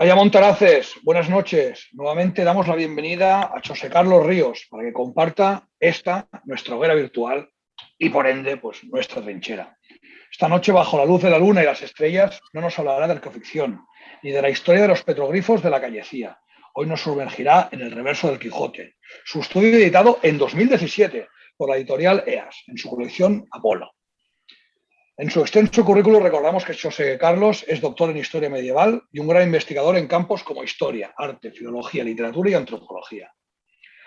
Haya Montaraces, buenas noches. Nuevamente damos la bienvenida a José Carlos Ríos para que comparta nuestra hoguera virtual y por ende, pues nuestra trinchera. Esta noche, bajo la luz de la luna y las estrellas, no nos hablará de arqueoficción ni de la historia de los petroglifos de la callecía. Hoy nos sumergirá en el reverso del Quijote, su estudio editado en 2017 por la editorial EAS, en su colección Apolo. En su extenso currículum recordamos que José Carlos es doctor en Historia Medieval y un gran investigador en campos como Historia, Arte, Filología, Literatura y Antropología.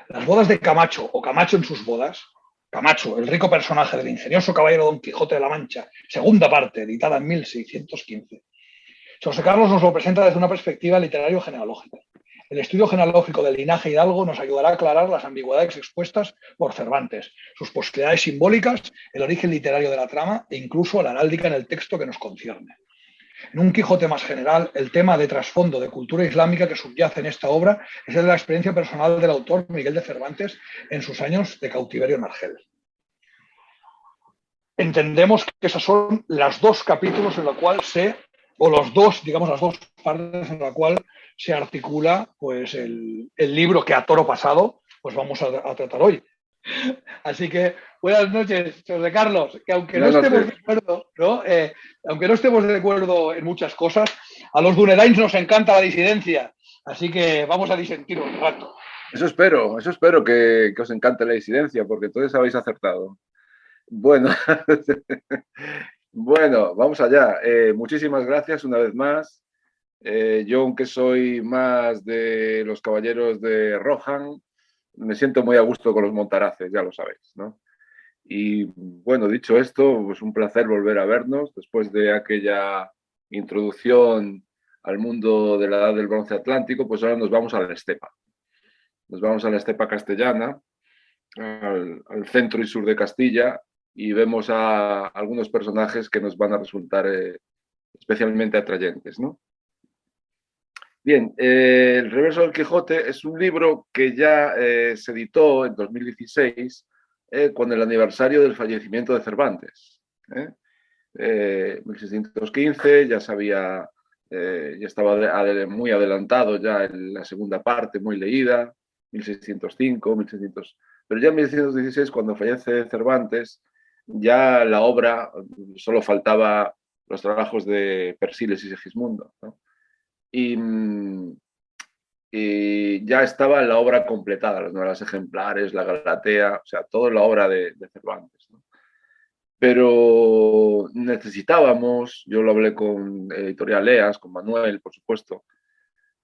Las bodas de Camacho o Camacho en sus bodas, Camacho, el rico personaje del ingenioso caballero Don Quijote de la Mancha, segunda parte, editada en 1615. José Carlos nos lo presenta desde una perspectiva literario-genealógica. El estudio genealógico del linaje hidalgo nos ayudará a aclarar las ambigüedades expuestas por Cervantes, sus posibilidades simbólicas, el origen literario de la trama e incluso la heráldica en el texto que nos concierne. En un Quijote más general, el tema de trasfondo de cultura islámica que subyace en esta obra es el de la experiencia personal del autor Miguel de Cervantes en sus años de cautiverio en Argel. Entendemos que esos son los dos capítulos en los cuales las dos partes en la cual se articula pues el libro que a toro pasado pues vamos a tratar hoy. Así que buenas noches, José Carlos, que aunque no Buenas estemos de noches. acuerdo, ¿no? Aunque no estemos de acuerdo en muchas cosas, a los Dunedains nos encanta la disidencia, así que vamos a disentir un rato. Eso espero que os encante la disidencia, porque entonces habéis acertado. Bueno, bueno, vamos allá. Muchísimas gracias una vez más. Yo, aunque soy más de los caballeros de Rohan, me siento muy a gusto con los Montaraces, ya lo sabéis, ¿no? Y bueno, dicho esto, pues un placer volver a vernos después de aquella introducción al mundo de la Edad del Bronce Atlántico, pues ahora nos vamos a la estepa. Nos vamos a la estepa castellana, al centro y sur de Castilla, y vemos a algunos personajes que nos van a resultar especialmente atrayentes, ¿no? Bien, El reverso del Quijote es un libro que ya se editó en 2016 con el aniversario del fallecimiento de Cervantes. 1615 ya sabía, ya estaba muy adelantado ya en la segunda parte, muy leída, 1605, 1600, pero ya en 1616, cuando fallece Cervantes, ya la obra, solo faltaba los trabajos de Persíles y Segismundo, ¿no? Y, y, ya estaba la obra completada, las novelas ejemplares, la Galatea, o sea, toda la obra de Cervantes, ¿no? Pero necesitábamos, yo lo hablé con Editorial EAS, con Manuel, por supuesto,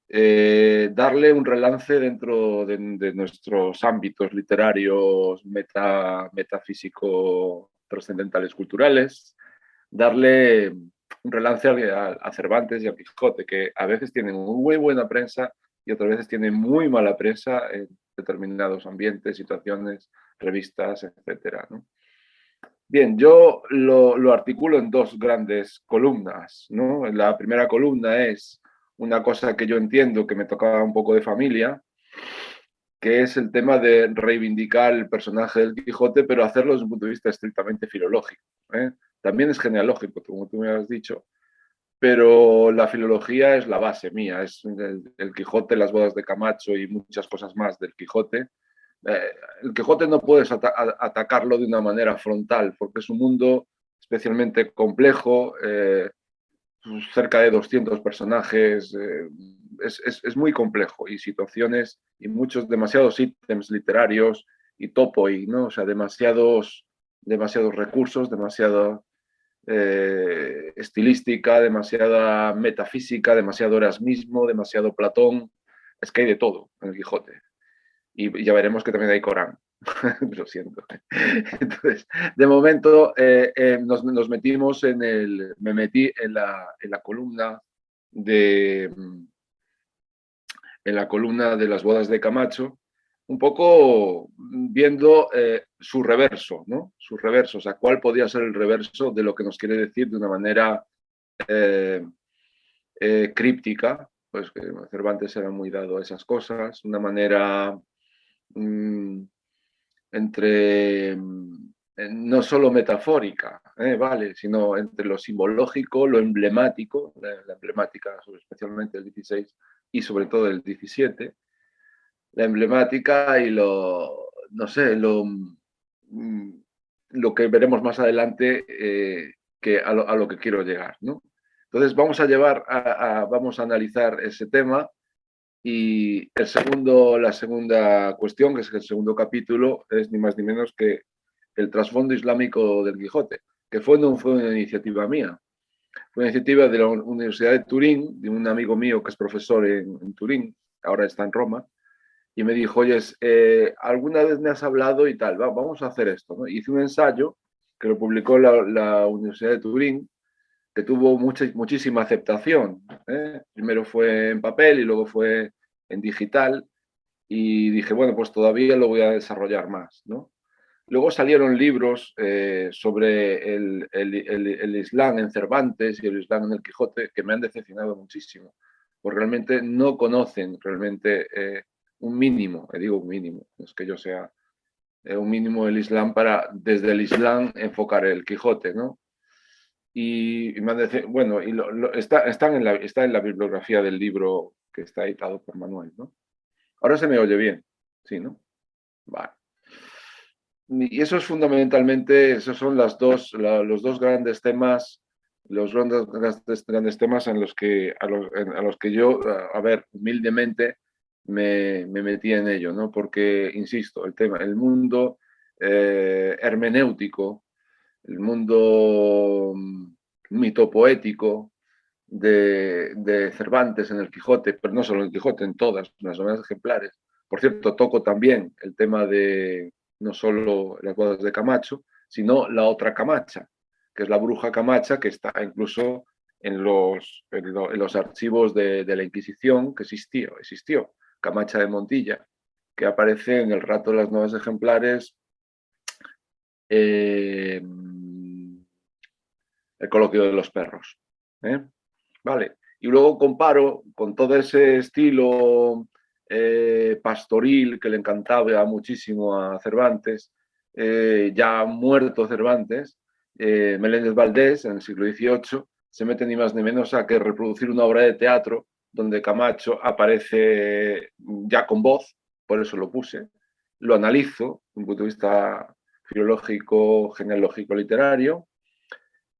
darle un relance dentro de nuestros ámbitos literarios, metafísico, trascendentales, culturales, darle un relance a Cervantes y a Quijote, que a veces tienen muy buena prensa y otras veces tienen muy mala prensa en determinados ambientes, situaciones, revistas, etcétera, ¿no? Bien, yo lo articulo en dos grandes columnas, ¿no? La primera columna es una cosa que yo entiendo que me tocaba un poco de familia, que es el tema de reivindicar el personaje del Quijote, pero hacerlo desde un punto de vista estrictamente filológico, ¿eh? También es genealógico, como tú me has dicho, pero la filología es la base mía, es el Quijote, las bodas de Camacho y muchas cosas más del Quijote. El Quijote no puedes atacarlo de una manera frontal, porque es un mundo especialmente complejo, cerca de 200 personajes, es muy complejo y situaciones y muchos, demasiados ítems literarios y topo, y, ¿no? O sea, demasiados recursos, demasiada estilística, demasiada metafísica, demasiado Erasmismo, demasiado Platón. Es que hay de todo en el Quijote. Y ya veremos que también hay Corán. Lo siento. Entonces, de momento nos metimos me metí en la columna de las bodas de Camacho, un poco viendo su reverso, ¿no? Su reverso, o sea, cuál podía ser el reverso de lo que nos quiere decir de una manera eh, críptica, pues que Cervantes era muy dado a esas cosas, una manera entre, no solo metafórica, ¿vale? Sino entre lo simbológico, lo emblemático, la emblemática especialmente el 16 y sobre todo el 17, la emblemática y no sé, lo que veremos más adelante que a lo que quiero llegar, ¿no? Entonces vamos vamos a analizar ese tema y la segunda cuestión, que es el segundo capítulo, es ni más ni menos que el trasfondo islámico del Quijote, que no fue una iniciativa mía, fue una iniciativa de la Universidad de Turín, de un amigo mío que es profesor en Turín, ahora está en Roma, y me dijo, oye, alguna vez me has hablado y tal, vamos a hacer esto, ¿no? Hice un ensayo que lo publicó la Universidad de Turín, que tuvo muchísima aceptación. Primero fue en papel y luego fue en digital, y dije, bueno, pues todavía lo voy a desarrollar más, ¿no? Luego salieron libros sobre el Islam en Cervantes y el Islam en el Quijote que me han decepcionado muchísimo, porque realmente no conocen realmente un mínimo, digo un mínimo, no es que yo sea un mínimo del Islam para desde el Islam enfocar el Quijote, ¿no? Y me han bueno, y está en la bibliografía del libro que está editado por Manuel, ¿no? Ahora se me oye bien, sí, ¿no? Vale. Y eso es fundamentalmente, esos son los dos grandes temas, los grandes temas en los que, a los que yo, a ver, humildemente me metí en ello, ¿no? Porque, insisto, el mundo hermenéutico, el mundo mitopoético de Cervantes en el Quijote, pero no solo en el Quijote, en todas las novelas ejemplares. Por cierto, toco también el tema de no solo las bodas de Camacho, sino la otra Camacha, que es la bruja Camacha, que está incluso en los archivos de la Inquisición, que existió, Camacha de Montilla, que aparece en el rato de las novelas ejemplares, el coloquio de los perros. Vale. Y luego comparo con todo ese estilo pastoril que le encantaba muchísimo a Cervantes, ya muerto Cervantes, Meléndez Valdés en el siglo XVIII se mete ni más ni menos a que reproducir una obra de teatro donde Camacho aparece ya con voz, por eso lo puse, lo analizo desde un punto de vista filológico, genealógico, literario,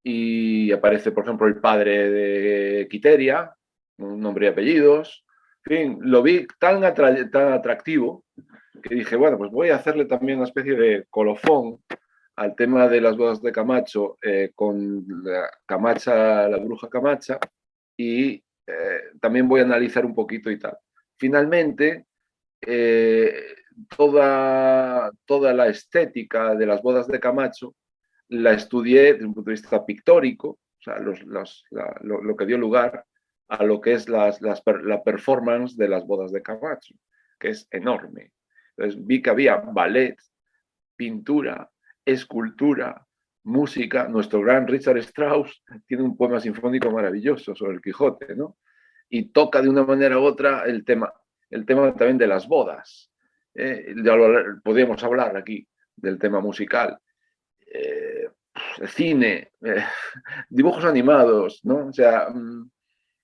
y aparece, por ejemplo, el padre de Quiteria, un nombre y apellidos. En fin, lo vi tan atractivo que dije, bueno, pues voy a hacerle también una especie de colofón al tema de las bodas de Camacho con la Camacha, la bruja Camacha, y también voy a analizar un poquito y tal. Finalmente, toda la estética de las bodas de Camacho la estudié desde un punto de vista pictórico, o sea, lo que dio lugar a lo que es la performance de las bodas de Camacho, que es enorme. Entonces vi que había ballet, pintura, escultura, música. Nuestro gran Richard Strauss tiene un poema sinfónico maravilloso sobre el Quijote, ¿no? Y toca de una manera u otra el tema también de las bodas. Ya podríamos hablar aquí del tema musical. Cine, dibujos animados, ¿no? O sea,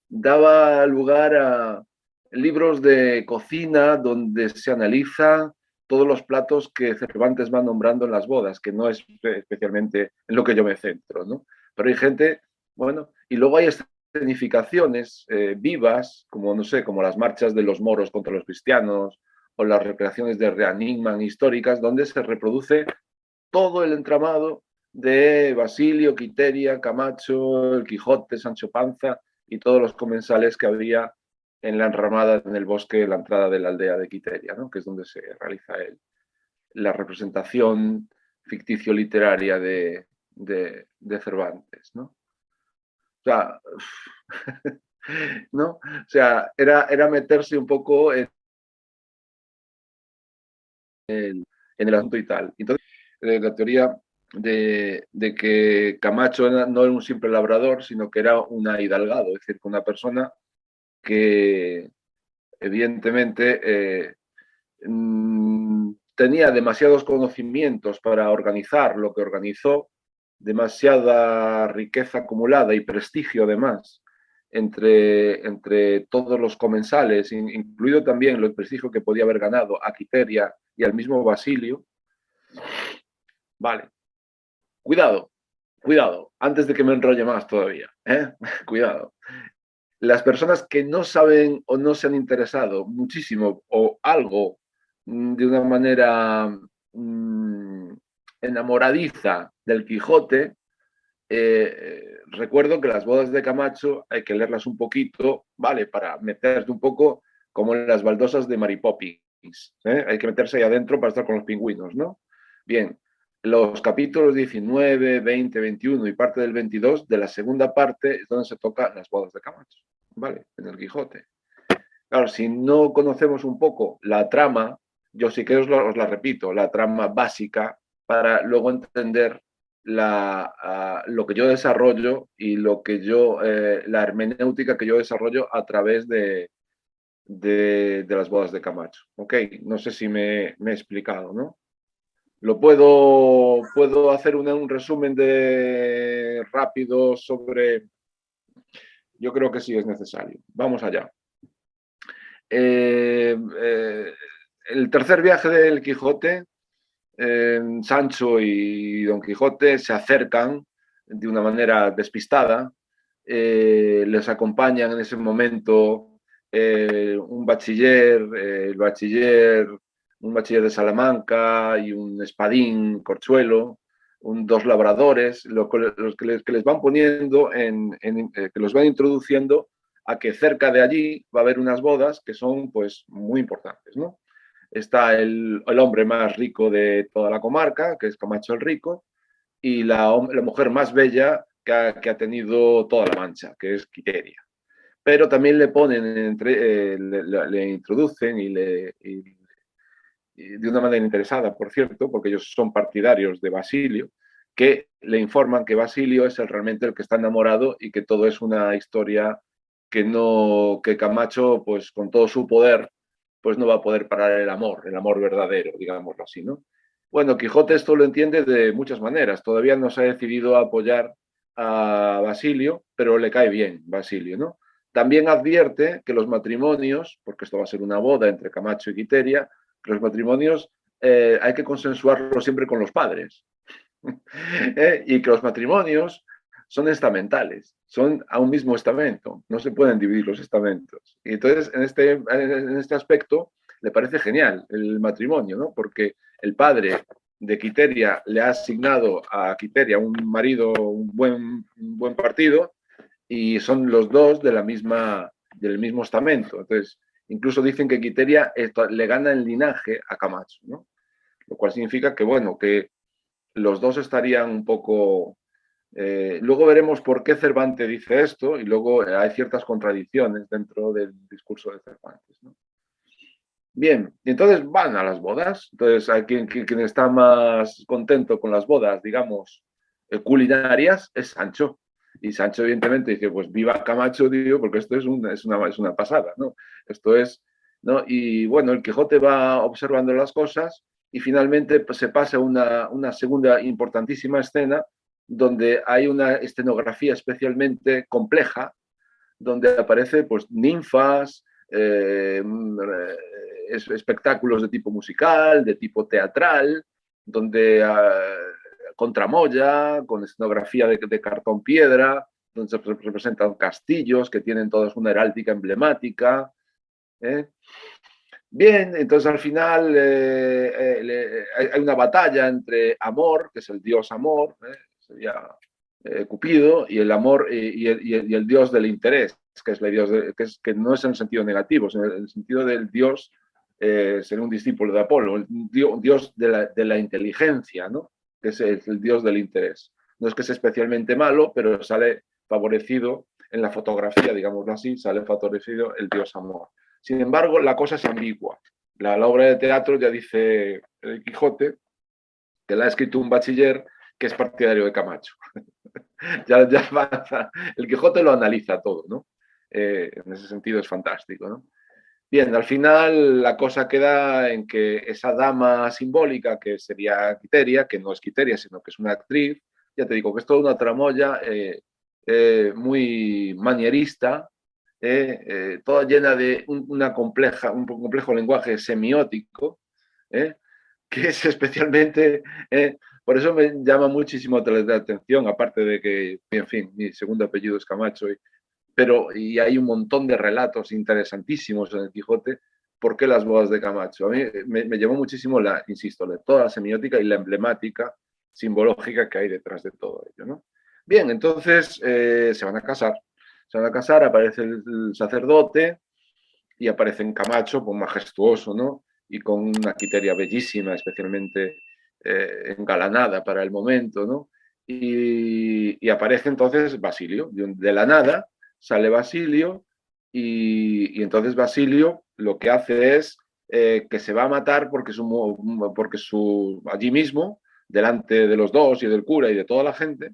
daba lugar a libros de cocina donde se analiza todos los platos que Cervantes va nombrando en las bodas, que no es especialmente en lo que yo me centro, ¿no? Pero hay gente, bueno, y luego hay escenificaciones vivas, como, no sé, como las marchas de los moros contra los cristianos, o las recreaciones de Reaningman históricas, donde se reproduce todo el entramado de Basilio, Quiteria, Camacho, el Quijote, Sancho Panza y todos los comensales que había en la enramada, en el bosque, la entrada de la aldea de Quiteria, ¿no? Que es donde se realiza la representación ficticio-literaria de Cervantes, ¿no? O sea, ¿no? O sea, era meterse un poco en el asunto y tal. Entonces, la teoría de que Camacho no era un simple labrador, sino que era una hidalgado, es decir, una persona que evidentemente tenía demasiados conocimientos para organizar lo que organizó, demasiada riqueza acumulada y prestigio además entre todos los comensales, incluido también el prestigio que podía haber ganado a Quiteria y al mismo Basilio. Vale, cuidado, cuidado, antes de que me enrolle más todavía, cuidado. Las personas que no saben o no se han interesado muchísimo o algo de una manera enamoradiza del Quijote, recuerdo que las bodas de Camacho hay que leerlas un poquito, ¿vale? Para meterte un poco como en las baldosas de Mary Poppins, ¿eh? Hay que meterse ahí adentro para estar con los pingüinos, ¿no? Bien, los capítulos 19, 20, 21 y parte del 22 de la segunda parte es donde se toca las bodas de Camacho, ¿vale? En el Quijote. Claro, si no conocemos un poco la trama, yo sí que os la repito, la trama básica, para luego entender lo que yo desarrollo y lo que la hermenéutica que yo desarrollo a través de las bodas de Camacho. ¿Ok? No sé si me he explicado, ¿no? Puedo hacer un resumen rápido sobre... Yo creo que sí es necesario. Vamos allá. El tercer viaje del Quijote, Sancho y Don Quijote se acercan de una manera despistada, les acompañan en ese momento un bachiller, un bachiller de Salamanca y un espadín, Corchuelo, dos labradores, los que les van poniendo, que los van introduciendo a que cerca de allí va a haber unas bodas que son pues muy importantes, ¿no? Está el hombre más rico de toda la comarca, que es Camacho el Rico, y la mujer más bella que ha tenido toda la Mancha, que es Quiteria. Pero también le ponen, le introducen y de una manera interesada, por cierto, porque ellos son partidarios de Basilio, que le informan que Basilio es realmente el que está enamorado y que todo es una historia que Camacho, pues con todo su poder, pues no va a poder parar el amor verdadero, digámoslo así, ¿no? Bueno, Quijote esto lo entiende de muchas maneras. Todavía no se ha decidido a apoyar a Basilio, pero le cae bien Basilio, ¿no? También advierte que los matrimonios, porque esto va a ser una boda entre Camacho y Quiteria, que los matrimonios hay que consensuarlos siempre con los padres. Y que los matrimonios son estamentales, son a un mismo estamento, no se pueden dividir los estamentos. Y entonces, en este aspecto, le parece genial el matrimonio, ¿no? Porque el padre de Quiteria le ha asignado a Quiteria un marido, un buen partido, y son los dos del mismo estamento. Entonces, incluso dicen que Quiteria le gana el linaje a Camacho, ¿no? Lo cual significa que, bueno, que los dos estarían un poco... luego veremos por qué Cervantes dice esto y luego hay ciertas contradicciones dentro del discurso de Cervantes, ¿no? Bien, y entonces van a las bodas. Entonces, hay quien está más contento con las bodas, digamos, culinarias, es Sancho. Y Sancho, evidentemente, dice, pues viva Camacho, tío, porque esto es una pasada, ¿no? Esto es, ¿no? Y bueno, el Quijote va observando las cosas y finalmente pues, se pasa una segunda importantísima escena donde hay una escenografía especialmente compleja, donde aparece pues ninfas, espectáculos de tipo musical, de tipo teatral, donde con tramoya, con escenografía de cartón piedra, donde se representan castillos que tienen todas una heráldica emblemática. Bien, entonces al final hay una batalla entre Amor, que es el dios Amor, sería Cupido, y el amor y el dios del interés, que es, que no es en el sentido negativo, sino en el sentido del dios, sería un discípulo de Apolo, un dios de la inteligencia, ¿no? Que es el dios del interés. No es que sea especialmente malo, pero sale favorecido en la fotografía, digámoslo así, sale favorecido el dios Amor. Sin embargo, la cosa es ambigua. La obra de teatro ya dice el Quijote que la ha escrito un bachiller que es partidario de Camacho. El Quijote lo analiza todo, ¿no? En ese sentido es fantástico, ¿no? Bien, al final la cosa queda en que esa dama simbólica, que sería Quiteria, que no es Quiteria, sino que es una actriz, ya te digo que es toda una tramoya muy manierista, toda llena de un complejo lenguaje semiótico, eh, que es especialmente, por eso me llama muchísimo la atención, aparte de que, en fin, mi segundo apellido es Camacho, y hay un montón de relatos interesantísimos en el Quijote. ¿Por qué las bodas de Camacho? A mí me llamó muchísimo, insisto, toda la semiótica y la emblemática simbológica que hay detrás de todo ello, ¿no? Bien, entonces se van a casar. Se van a casar, aparece el sacerdote y aparece en Camacho, pues majestuoso, ¿no? Y con una Quiteria bellísima, especialmente engalanada para el momento, ¿no? Y aparece entonces Basilio, de la nada sale Basilio y entonces Basilio lo que hace es que se va a matar allí mismo, delante de los dos y del cura y de toda la gente,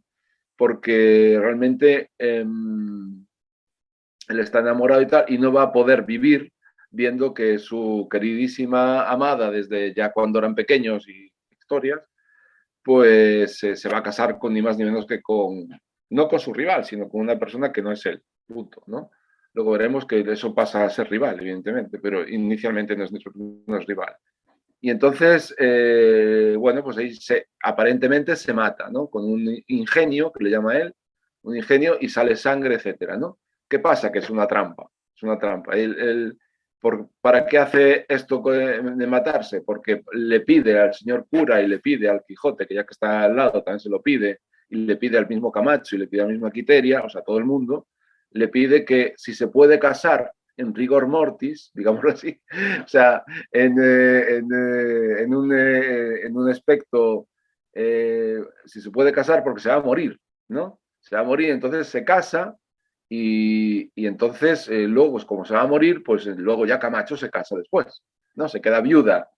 porque realmente él está enamorado y tal, y no va a poder vivir viendo que su queridísima amada, desde ya cuando eran pequeños y historias, pues se va a casar con ni más ni menos que no con su rival, sino con una persona que no es él, punto, ¿no? Luego veremos que eso pasa a ser rival, evidentemente, pero inicialmente no es rival. Y entonces, bueno, pues ahí aparentemente se mata, ¿no? Con un ingenio, que le llama él, un ingenio, y sale sangre, etcétera, ¿no? ¿Qué pasa? Que es una trampa, es una trampa. ¿Para qué hace esto de matarse? Porque le pide al señor cura y le pide al Quijote, que ya que está al lado también se lo pide, y le pide al mismo Camacho y le pide a la misma Quiteria, o sea, todo el mundo, le pide que si se puede casar en rigor mortis, digámoslo así, o sea, en un aspecto, si se puede casar porque se va a morir, ¿no? Se va a morir, entonces se casa y entonces luego, pues, como se va a morir, pues luego ya Camacho se casa después, ¿no? Se queda viuda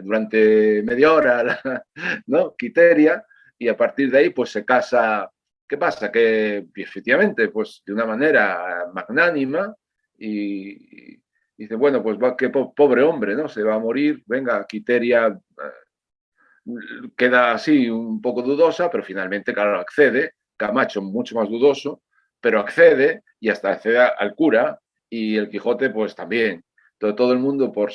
durante media hora, ¿no? Quiteria, y a partir de ahí, pues se casa. ¿Qué pasa? Que efectivamente, pues de una manera magnánima y dice, bueno, pues qué pobre hombre, ¿no? Se va a morir, venga, Quiteria queda así un poco dudosa, pero finalmente, claro, accede, Camacho mucho más dudoso, pero accede y hasta accede al cura y el Quijote pues también. Todo el mundo por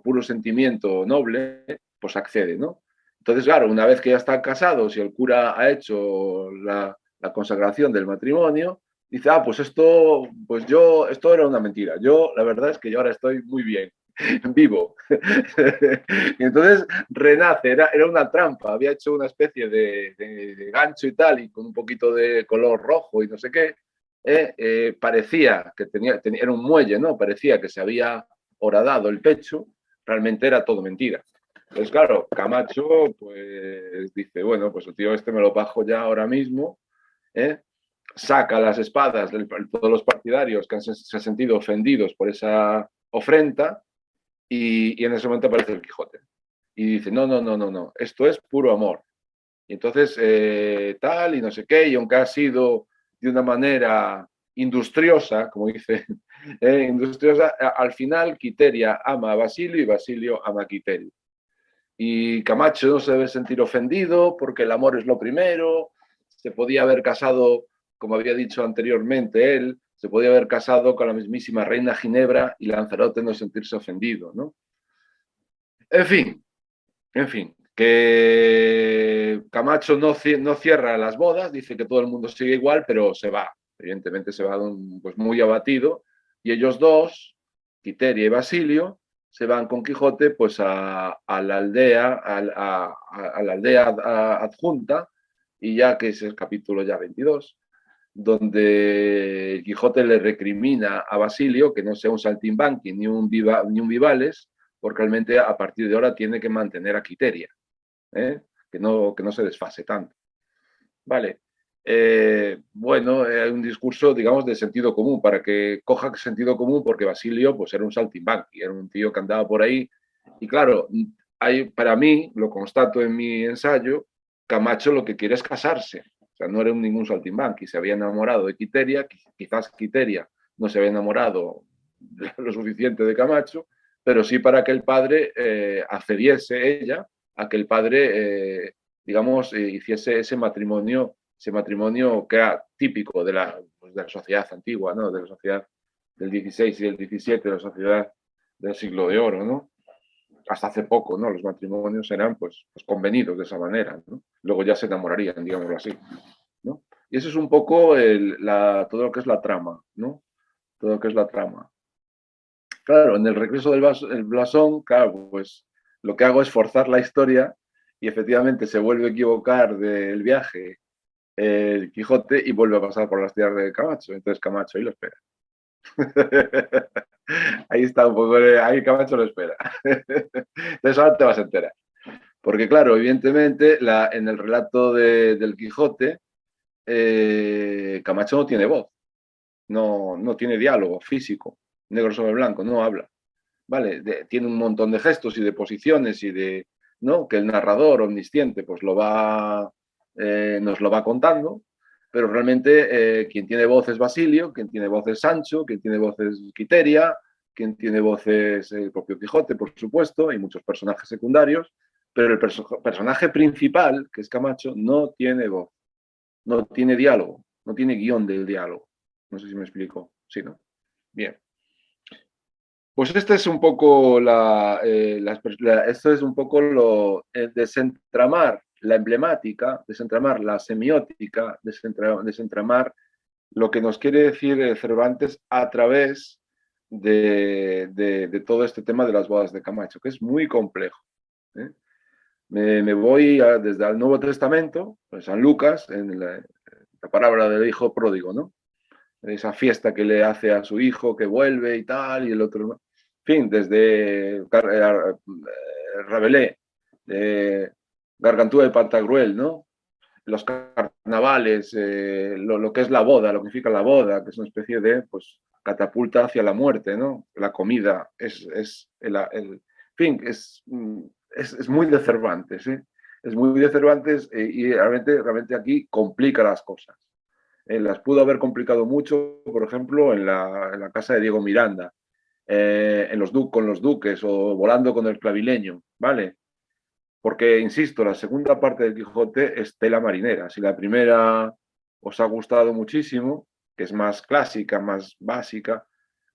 puro sentimiento noble, pues accede, ¿no? Entonces, claro, una vez que ya están casados y el cura ha hecho la consagración del matrimonio, dice, pues esto era una mentira. Yo, la verdad es que yo ahora estoy muy bien, vivo. Y entonces renace, era una trampa, había hecho una especie de gancho y tal, y con un poquito de color rojo y no sé qué, parecía que era un muelle, ¿no? Parecía que se había horadado el pecho, realmente era todo mentira. Entonces, claro, Camacho pues dice, bueno, pues el tío este me lo bajo ya ahora mismo, ¿eh? Saca las espadas de todos los partidarios que se han sentido ofendidos por esa ofrenda y en ese momento aparece el Quijote. Y dice, no, no, no, no, no, esto es puro amor. Y entonces, tal, y no sé qué, y aunque ha sido de una manera industriosa, como dice, industriosa, al final Quiteria ama a Basilio y Basilio ama a Quiteria. Y Camacho no se debe sentir ofendido porque el amor es lo primero, se podía haber casado, como había dicho anteriormente él, se podía haber casado con la mismísima reina Ginebra y Lanzarote no sentirse ofendido, ¿no? En fin, que Camacho no cierra las bodas, dice que todo el mundo sigue igual, pero se va. Evidentemente se va pues muy abatido. Y ellos dos, Quiteria y Basilio, se van con Quijote pues a la aldea, a la aldea adjunta, y ya que es el capítulo ya 22, donde Quijote le recrimina a Basilio que no sea un saltimbanqui ni un Vivales, porque realmente a partir de ahora tiene que mantener a Quiteria, que no se desfase tanto. Vale. Bueno, hay un discurso, digamos, de sentido común, para que coja sentido común, porque Basilio pues, era un saltimbanqui, era un tío que andaba por ahí. Y claro, para mí, lo constato en mi ensayo, Camacho lo que quiere es casarse. O sea, no era ningún saltimbanqui, se había enamorado de Quiteria, quizás Quiteria no se había enamorado lo suficiente de Camacho, pero sí para que el padre accediese ella a que el padre, digamos, hiciese ese matrimonio que era típico pues, de la sociedad antigua, ¿no? De la sociedad del 16 y del 17, de la sociedad del siglo de oro, ¿no? Hasta hace poco, ¿no? Los matrimonios eran pues convenidos de esa manera, ¿no? Luego ya se enamorarían, digámoslo así, ¿no? Y eso es un poco todo lo que es la trama, ¿no? Todo lo que es la trama. Claro, en el regreso del blasón, claro, pues lo que hago es forzar la historia y efectivamente se vuelve a equivocar del viaje el Quijote y vuelve a pasar por las tierras de Camacho. Entonces Camacho ahí lo espera. Ahí está un poco, ahí Camacho lo espera. Entonces ahora te vas a enterar. Porque claro, evidentemente en el relato del Quijote, Camacho no tiene voz, no tiene diálogo físico, negro sobre blanco, no habla. ¿Vale? Tiene un montón de gestos y de posiciones y de, ¿no? Que el narrador omnisciente pues nos lo va contando, pero realmente quien tiene voz es Basilio, quien tiene voz es Sancho, quien tiene voz es Quiteria, quien tiene voz es el propio Quijote, por supuesto, y muchos personajes secundarios, pero el personaje principal, que es Camacho, no tiene voz, no tiene diálogo, no tiene guión del diálogo. No sé si me explico. Sí, ¿no? Bien. Pues este es un poco esto es un poco desentramar la emblemática, desentramar la semiótica, desentramar lo que nos quiere decir Cervantes a través de todo este tema de las bodas de Camacho, que es muy complejo. ¿Eh? Me voy desde el Nuevo Testamento, pues San Lucas, en la parábola del hijo pródigo, ¿no? Esa fiesta que le hace a su hijo, que vuelve y tal, y el otro, en fin, desde Rabelais, Gargantúa de Pantagruel, ¿no? Los carnavales, lo que es la boda, lo que significa la boda, que es una especie de pues, catapulta hacia la muerte, ¿no? La comida en fin, es muy de Cervantes, ¿sí? Es muy de Cervantes y realmente aquí complica las cosas. Las pudo haber complicado mucho, por ejemplo, en la casa de Diego Miranda, con los duques o volando con el clavileño, ¿vale? Porque, insisto, la segunda parte del Quijote es tela marinera. Si la primera os ha gustado muchísimo, que es más clásica, más básica,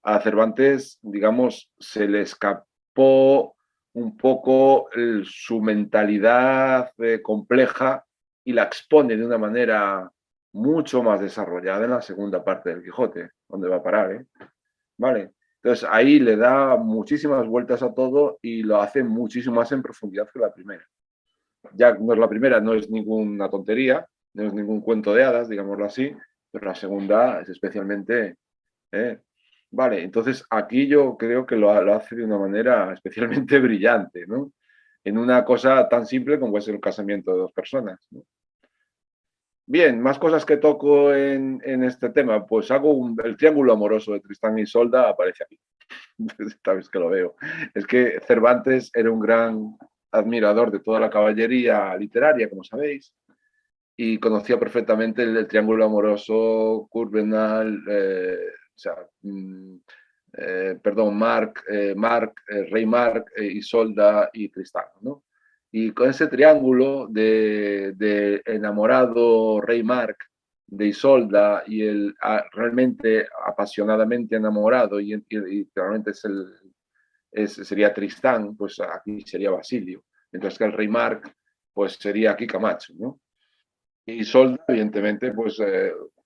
a Cervantes, digamos, se le escapó un poco su mentalidad compleja y la expone de una manera mucho más desarrollada en la segunda parte del Quijote, donde va a parar, ¿eh? ¿Vale? Entonces ahí le da muchísimas vueltas a todo y lo hace muchísimo más en profundidad que la primera. Ya no es la primera, no es ninguna tontería, no es ningún cuento de hadas, digámoslo así, pero la segunda es especialmente... Vale, entonces aquí yo creo que lo hace de una manera especialmente brillante, ¿no? En una cosa tan simple como es el casamiento de dos personas, ¿no? Bien, más cosas que toco en este tema, pues el triángulo amoroso de Tristán y Isolda aparece aquí. Esta vez que lo veo. Es que Cervantes era un gran admirador de toda la caballería literaria, como sabéis, y conocía perfectamente el triángulo amoroso, Courbenal, o sea, perdón, Rey Marc, Isolda y Tristán, ¿no? Y con ese triángulo de enamorado Rey Marc, de Isolda y el realmente apasionadamente enamorado y realmente sería Tristán, pues aquí sería Basilio, mientras que el Rey Marc pues sería aquí Camacho, ¿no? Y Isolda, evidentemente, pues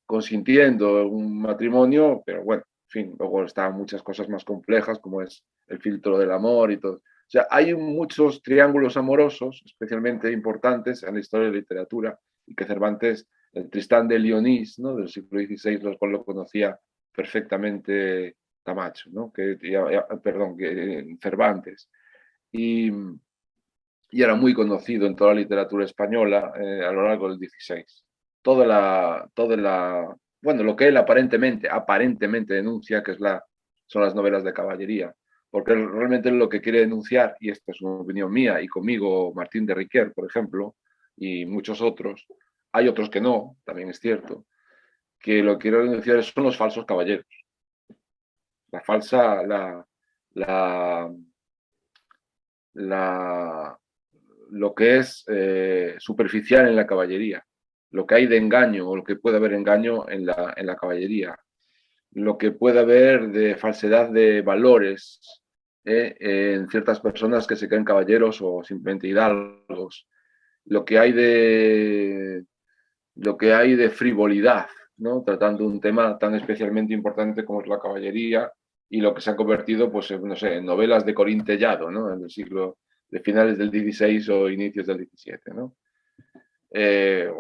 consintiendo un matrimonio, pero bueno, en fin, luego están muchas cosas más complejas como es el filtro del amor y todo. O sea, hay muchos triángulos amorosos, especialmente importantes en la historia de la literatura, y que Cervantes, el Tristán de Leonís, ¿no? Del siglo XVI, lo conocía perfectamente Camacho, ¿no? Perdón, Cervantes. Y era muy conocido en toda la literatura española a lo largo del XVI. Bueno, lo que él aparentemente denuncia, que son las novelas de caballería, porque él realmente lo que quiere denunciar, y esta es una opinión mía, y conmigo Martín de Riquer, por ejemplo, y muchos otros, hay otros que no, también es cierto, que lo que quiero denunciar son los falsos caballeros. la falsa, la, la, lo que es superficial en la caballería, lo que hay de engaño o lo que puede haber engaño en la caballería, lo que puede haber de falsedad de valores en ciertas personas que se creen caballeros o simplemente hidalgos, lo que hay de frivolidad, ¿no? Tratando un tema tan especialmente importante como es la caballería y lo que se ha convertido, pues, no sé, en novelas de Corín Tellado, ¿no? En el siglo de finales del XVI o inicios del XVII, ¿no? En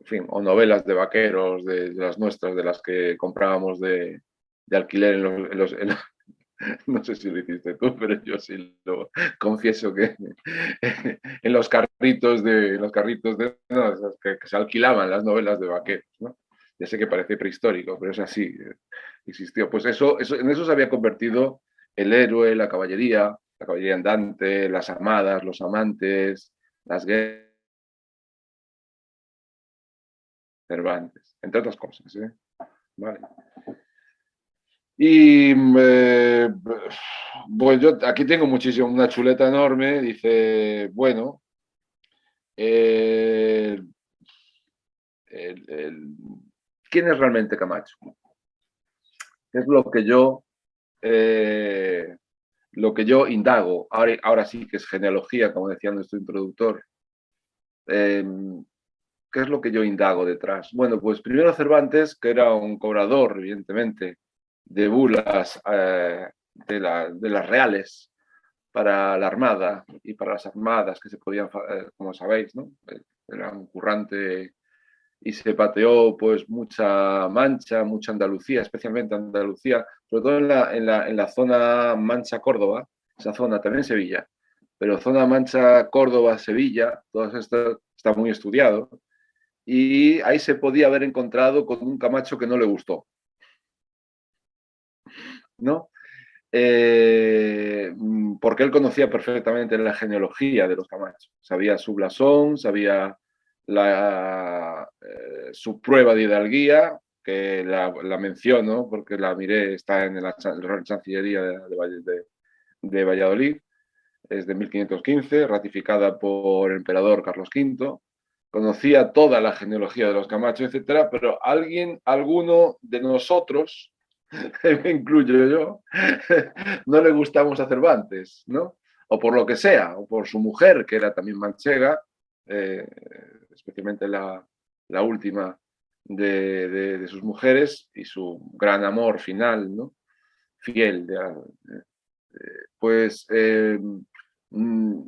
fin, o novelas de vaqueros, de las nuestras, de las que comprábamos de alquiler no sé si lo hiciste tú, pero yo sí lo confieso que en los carritos de no, que se alquilaban las novelas de vaqueros, ¿no? Ya sé que parece prehistórico, pero es así, existió. Pues en eso se había convertido el héroe, la caballería andante, las amadas, los amantes, las guerras, Cervantes, entre otras cosas, ¿eh? Vale. Y pues yo aquí tengo muchísimo, una chuleta enorme, dice, bueno, eh, el, el, ¿quién es realmente Camacho? Es eh, lo que yo indago. Ahora sí que es genealogía, como decía nuestro introductor. Eh, ¿Qué es lo que yo indago detrás? Bueno, pues primero Cervantes, que era un cobrador, evidentemente, de bulas de las reales para la armada y para las armadas que se podían, como sabéis, ¿no? Era un currante y se pateó pues mucha Mancha, mucha Andalucía, especialmente Andalucía, sobre todo en la zona Mancha-Córdoba, esa zona también Sevilla, pero zona Mancha-Córdoba-Sevilla, todo esto está muy estudiado, y ahí se podía haber encontrado con un Camacho que no le gustó, ¿no? Porque él conocía perfectamente la genealogía de los Camachos, sabía su blasón, sabía su prueba de hidalguía, que la menciono porque la miré, está en la Chancillería de Valladolid, es de 1515, ratificada por el emperador Carlos V. Conocía toda la genealogía de los Camacho, etcétera, pero alguno de nosotros, me incluyo yo, no le gustamos a Cervantes, ¿no? O por lo que sea, o por su mujer, que era también manchega, eh, especialmente la última de sus mujeres, y su gran amor final, ¿no? Fiel. Pues, mm,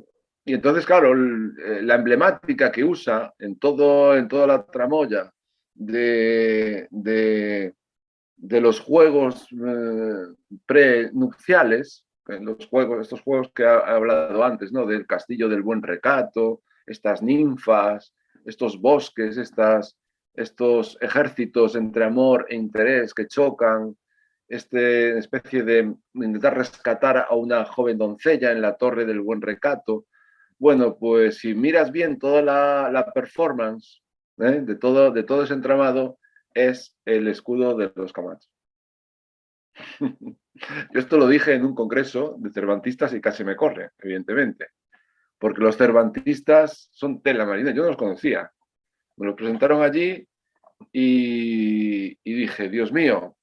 y entonces, claro, la emblemática que usa en toda la tramoya de los juegos prenupciales, estos juegos que ha hablado antes, ¿no? Del castillo del buen recato, estas ninfas, estos bosques, estos ejércitos entre amor e interés que chocan, especie de intentar rescatar a una joven doncella en la torre del buen recato. Bueno, pues si miras bien toda la performance de todo ese entramado, es el escudo de los Camacho. Yo esto lo dije en un congreso de cervantistas y casi me corre, evidentemente, porque los cervantistas son tela marina, yo no los conocía. Me lo presentaron allí y dije, Dios mío,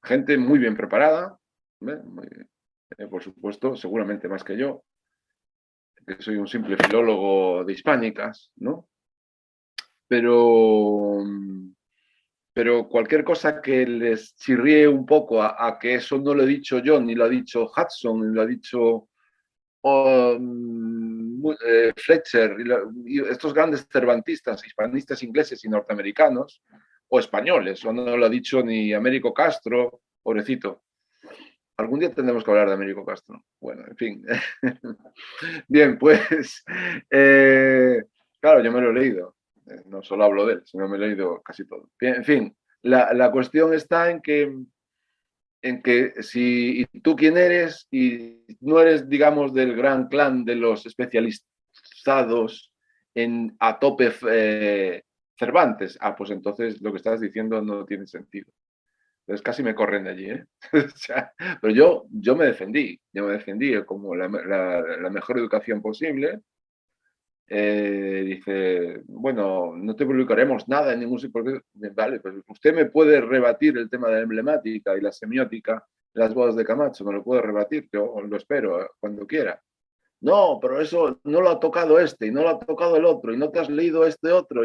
gente muy bien preparada, por supuesto, seguramente más que yo, que soy un simple filólogo de hispánicas, ¿no? Pero, pero cualquier cosa que les chirríe un poco a que eso no lo he dicho yo, ni lo ha dicho Hudson, ni lo ha dicho Fletcher, y estos grandes cervantistas, hispanistas ingleses y norteamericanos, o españoles, o no lo ha dicho ni Américo Castro, pobrecito. Algún día tendremos que hablar de Américo Castro. Bueno, en fin. Bien, pues, claro, yo me lo he leído. No solo hablo de él, sino me he leído casi todo. Bien, en fin, la cuestión está en que si tú quién eres y no eres, digamos, del gran clan de los especializados a tope Cervantes, pues entonces lo que estás diciendo no tiene sentido. Entonces casi me corren de allí, ¿eh? O sea, pero yo me defendí como la mejor educación posible. Dice, bueno, no te publicaremos nada en ningún sitio. Vale, pues usted me puede rebatir el tema de la emblemática y la semiótica de las bodas de Camacho, me lo puede rebatir, yo lo espero cuando quiera. No, pero eso no lo ha tocado este y no lo ha tocado el otro y no te has leído este otro.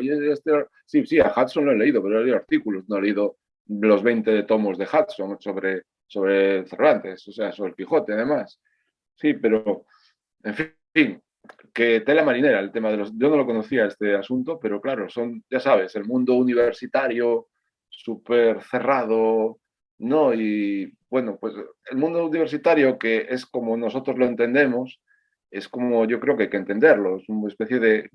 Sí, sí, a Hudson lo he leído, pero he leído artículos, no he leído los 20 tomos de Hudson sobre Cervantes, o sea, sobre el Quijote además. Sí, pero, en fin, que tela marinera el tema de los... Yo no lo conocía este asunto, pero claro, ya sabes, el mundo universitario súper cerrado, ¿no? Y bueno, pues el mundo universitario, que es como nosotros lo entendemos, es como yo creo que hay que entenderlo, es una especie de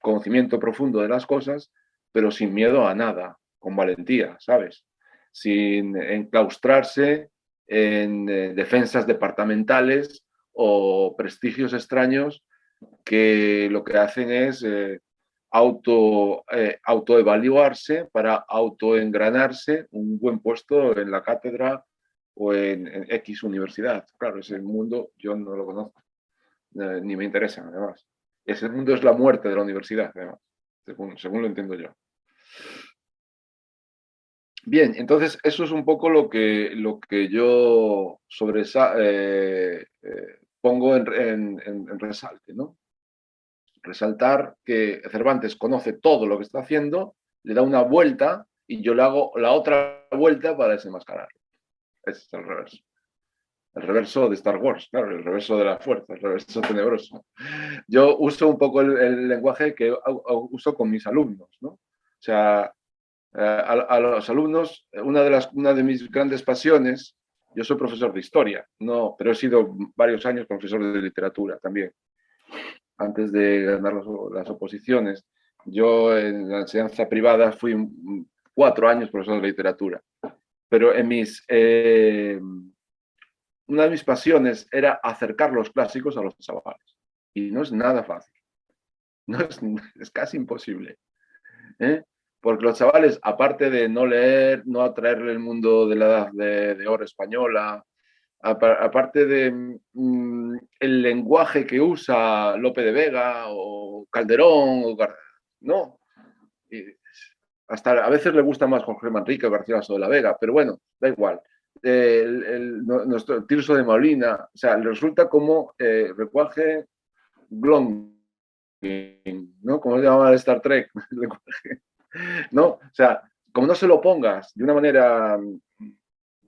conocimiento profundo de las cosas, pero sin miedo a nada, con valentía, ¿sabes? Sin enclaustrarse en defensas departamentales o prestigios extraños que lo que hacen es autoevaluarse para autoengranarse un buen puesto en la cátedra o en X universidad. Claro, ese mundo yo no lo conozco, ni me interesa, además. Ese mundo es la muerte de la universidad, además, según lo entiendo yo. Bien, entonces eso es un poco lo que yo pongo en resalte, ¿no? Resaltar que Cervantes conoce todo lo que está haciendo, le da una vuelta y yo le hago la otra vuelta para desenmascararlo. Ese es el reverso. El reverso de Star Wars, claro, el reverso de la fuerza, el reverso tenebroso. Yo uso un poco el lenguaje que uso con mis alumnos, ¿no? O sea, a los alumnos, una de mis grandes pasiones, yo soy profesor de historia, no, pero he sido varios años profesor de literatura también, antes de ganar las oposiciones. Yo en la enseñanza privada fui 4 años profesor de literatura, pero una de mis pasiones era acercar los clásicos a los chavales. Y no es nada fácil, no es casi imposible. ¿Eh? Porque los chavales, aparte de no leer, no atraerle el mundo de la edad de oro española, aparte de el lenguaje que usa Lope de Vega o Calderón, no, y hasta a veces le gusta más Jorge Manrique o García Lasso de la Vega, pero bueno, da igual. Nuestro Tirso de Molina, o sea, le resulta como lenguaje glong, ¿no? Como se llama Star Trek, ¿no? O sea, como no se lo pongas de una manera,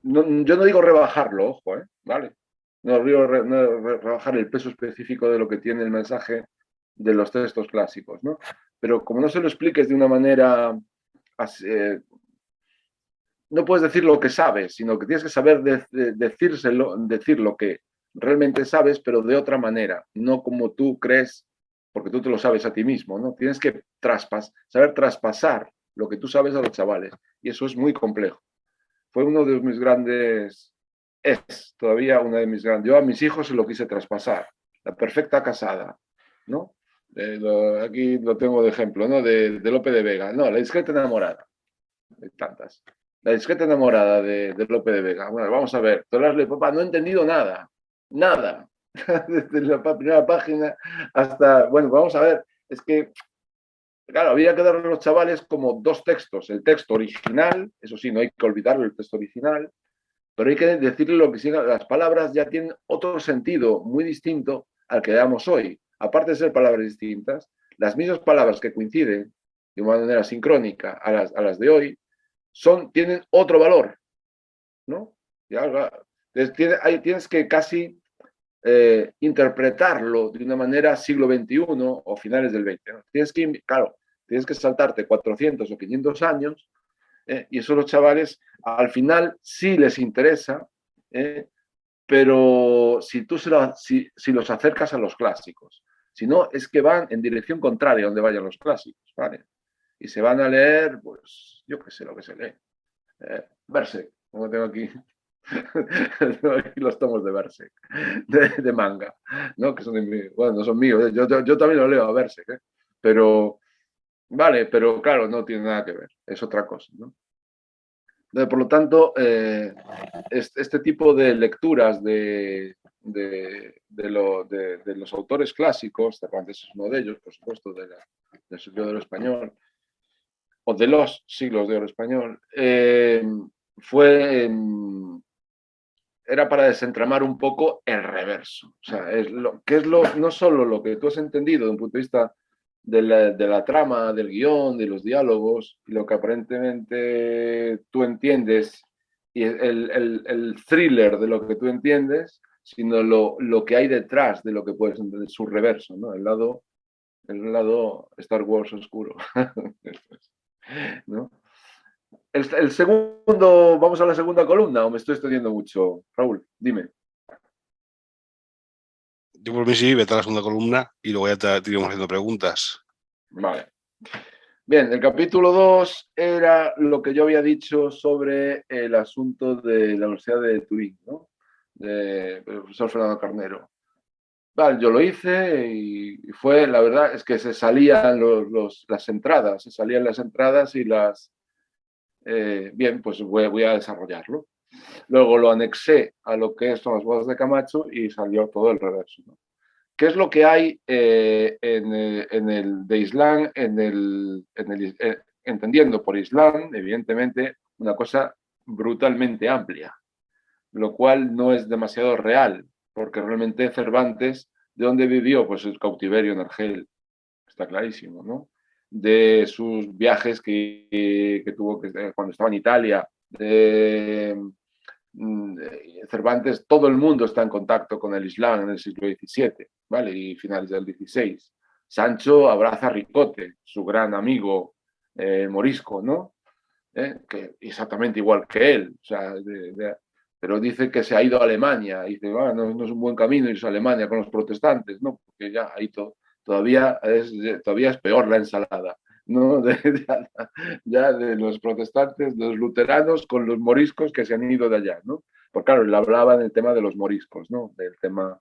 yo no digo rebajarlo, ojo, ¿vale? No digo rebajar el peso específico de lo que tiene el mensaje de los textos clásicos, ¿no? Pero como no se lo expliques de una manera, no puedes decir lo que sabes, sino que tienes que saber decir lo que realmente sabes, pero de otra manera, no como tú crees, porque tú te lo sabes a ti mismo, ¿no? Tienes que saber traspasar lo que tú sabes a los chavales, y eso es muy complejo. Fue uno de mis grandes, es todavía una de mis grandes, yo a mis hijos se lo quise traspasar, la perfecta casada, ¿no? Aquí lo tengo de ejemplo, ¿no? De Lope de Vega, no, la discreta enamorada, de tantas. La discreta enamorada de Lope de Vega. Bueno, vamos a ver, papá, no he entendido nada, nada, desde la primera página hasta, bueno, vamos a ver, es que claro, había que darle a los chavales como 2 textos. El texto original, eso sí, no hay que olvidarlo, el texto original, pero hay que decirle lo que siga. Las palabras ya tienen otro sentido muy distinto al que damos hoy. Aparte de ser palabras distintas, las mismas palabras que coinciden de una manera sincrónica a las de hoy tienen otro valor, ¿no? Tienes que casi interpretarlo de una manera siglo XXI o finales del XX. ¿No? Tienes que saltarte 400 o 500 años y eso los chavales al final sí les interesa, pero si tú si los acercas a los clásicos, si no, es que van en dirección contraria a donde vayan los clásicos, ¿vale? Y se van a leer, pues, yo qué sé lo que se lee. Berserk, como tengo aquí los tomos de Berserk, de manga, ¿no? Que son bueno, no son míos, yo también lo leo a Berserk, pero, vale, pero claro, no tiene nada que ver, es otra cosa, ¿no? Por lo tanto, este tipo de lecturas de los autores clásicos, Cervantes es uno de ellos, por supuesto, del siglo de oro español, o de los siglos de oro español, era para desentramar un poco el reverso. O sea, no solo lo que tú has entendido desde un punto de vista de la trama, del guión, de los diálogos, y lo que aparentemente tú entiendes, y el thriller de lo que tú entiendes, sino lo que hay detrás de lo que puedes entender, su reverso, ¿no? El lado Star Wars oscuro. ¿No? El segundo, vamos a la segunda columna, o me estoy extendiendo mucho. Raúl, dime. Yo por mí sí, vete a la segunda columna y luego ya te iremos haciendo preguntas. Vale. Bien, el capítulo 2 era lo que yo había dicho sobre el asunto de la Universidad de Turín, ¿no? Del profesor Fernando Carnero. Vale, yo lo hice y fue, la verdad, es que se salían las entradas y las... bien, pues voy a desarrollarlo. Luego lo anexé a lo que son las bodas de Camacho y salió todo el reverso, ¿no? ¿Qué es lo que hay en el de Islam, entendiendo por Islam, evidentemente, una cosa brutalmente amplia, lo cual no es demasiado real, porque realmente Cervantes, ¿de dónde vivió? Pues el cautiverio en Argel, está clarísimo, ¿no? De sus viajes que tuvo cuando estaba en Italia, Cervantes, todo el mundo está en contacto con el Islam en el siglo XVII, ¿vale? Y finales del XVI. Sancho abraza a Ricote, su gran amigo morisco, ¿no? Que exactamente igual que él, o sea, pero dice que se ha ido a Alemania, y dice, no es un buen camino irse a Alemania con los protestantes, ¿no? Porque ya ahí todavía es peor la ensalada, ¿no? Ya de los protestantes, de los luteranos con los moriscos que se han ido de allá, ¿no? Porque claro, él hablaba del tema de los moriscos, ¿no? Del tema,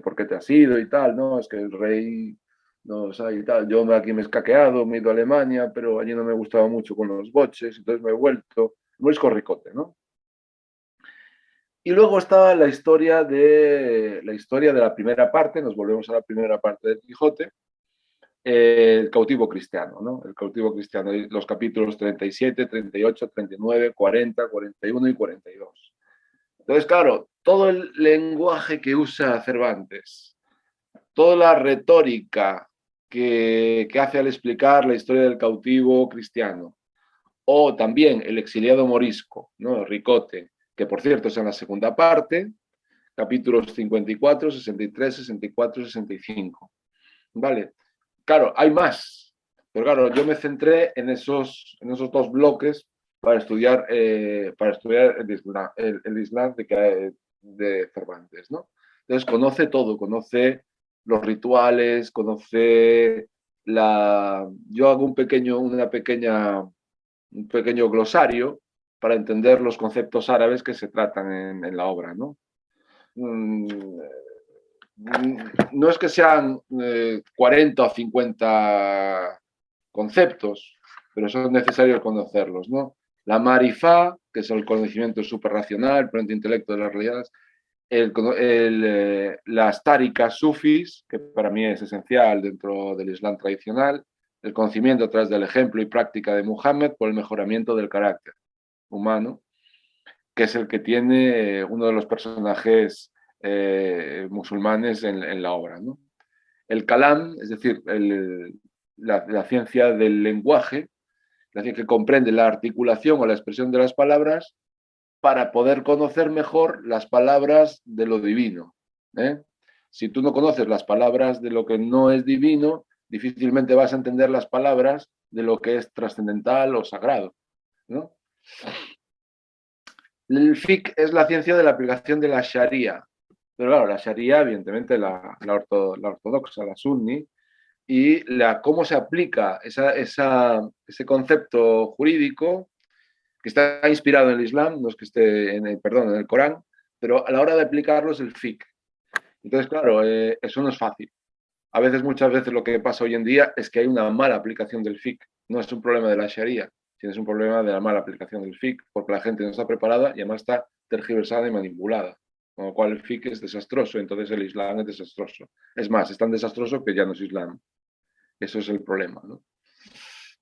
¿por qué te has ido y tal, ¿no? Es que el rey, no, o sea, y tal, yo aquí me he escaqueado, me he ido a Alemania, pero allí no me gustaba mucho con los boches, entonces me he vuelto, morisco ricote, ¿no? Y luego está la historia de la primera parte, nos volvemos a la primera parte del Quijote, el cautivo cristiano, ¿no? El cautivo cristiano, los capítulos 37, 38, 39, 40, 41 y 42. Entonces, claro, todo el lenguaje que usa Cervantes, toda la retórica que hace al explicar la historia del cautivo cristiano, o también el exiliado morisco, ¿no? Ricote, que por cierto es en la segunda parte, capítulos 54, 63, 64, 65. ¿Vale? Claro, hay más, pero claro, yo me centré en esos dos bloques para estudiar el Islam de Cervantes, ¿no? Entonces conoce todo, conoce los rituales, conoce yo hago un pequeño glosario para entender los conceptos árabes que se tratan en la obra, ¿no? No es que sean 40 o 50 conceptos, pero son necesarios conocerlos, ¿no? La marifá, que es el conocimiento superracional, el pleno intelecto de las realidades, las táricas sufis, que para mí es esencial dentro del Islam tradicional, el conocimiento a través del ejemplo y práctica de Muhammad por el mejoramiento del carácter humano, que es el que tiene uno de los personajes musulmanes en la obra, ¿no? El kalam, es decir, la ciencia del lenguaje, la ciencia que comprende la articulación o la expresión de las palabras para poder conocer mejor las palabras de lo divino. Si tú no conoces las palabras de lo que no es divino, difícilmente vas a entender las palabras de lo que es trascendental o sagrado, ¿no? El fiqh es la ciencia de la aplicación de la sharia. Pero claro, la sharia, evidentemente, la ortodoxa, la sunni, y cómo se aplica ese concepto jurídico que está inspirado en el Islam, no es que esté en el Corán, pero a la hora de aplicarlo es el fiqh. Entonces, claro, eso no es fácil. Muchas veces lo que pasa hoy en día es que hay una mala aplicación del fiqh, no es un problema de la sharia, Tienes un problema de la mala aplicación del FIC, porque la gente no está preparada y además está tergiversada y manipulada. Con lo cual el FIC es desastroso, entonces el Islam es desastroso. Es más, es tan desastroso que ya no es Islam. Eso es el problema, ¿no?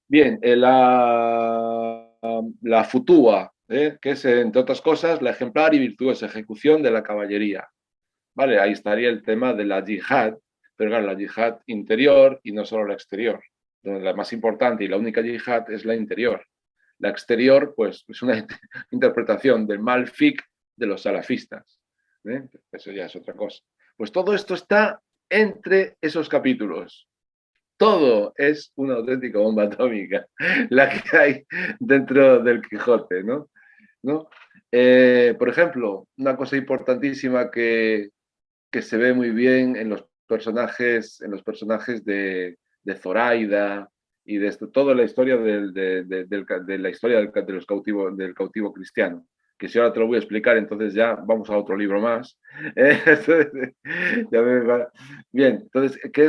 Bien, la futua, que es, entre otras cosas, la ejemplar y virtuosa ejecución de la caballería. Vale, ahí estaría el tema de la yihad, pero claro, la yihad interior y no solo la exterior. Donde la más importante y la única yihad es la interior. La exterior, pues, es una interpretación del mal fiqh de los salafistas. Eso ya es otra cosa. Pues todo esto está entre esos capítulos. Todo es una auténtica bomba atómica, la que hay dentro del Quijote, ¿no? ¿No? Por ejemplo, una cosa importantísima que se ve muy bien en los personajes de Zoraida y de esto, toda la historia de la historia de los cautivos, del cautivo cristiano. Que si ahora te lo voy a explicar, entonces ya vamos a otro libro más. Bien, entonces, ¿qué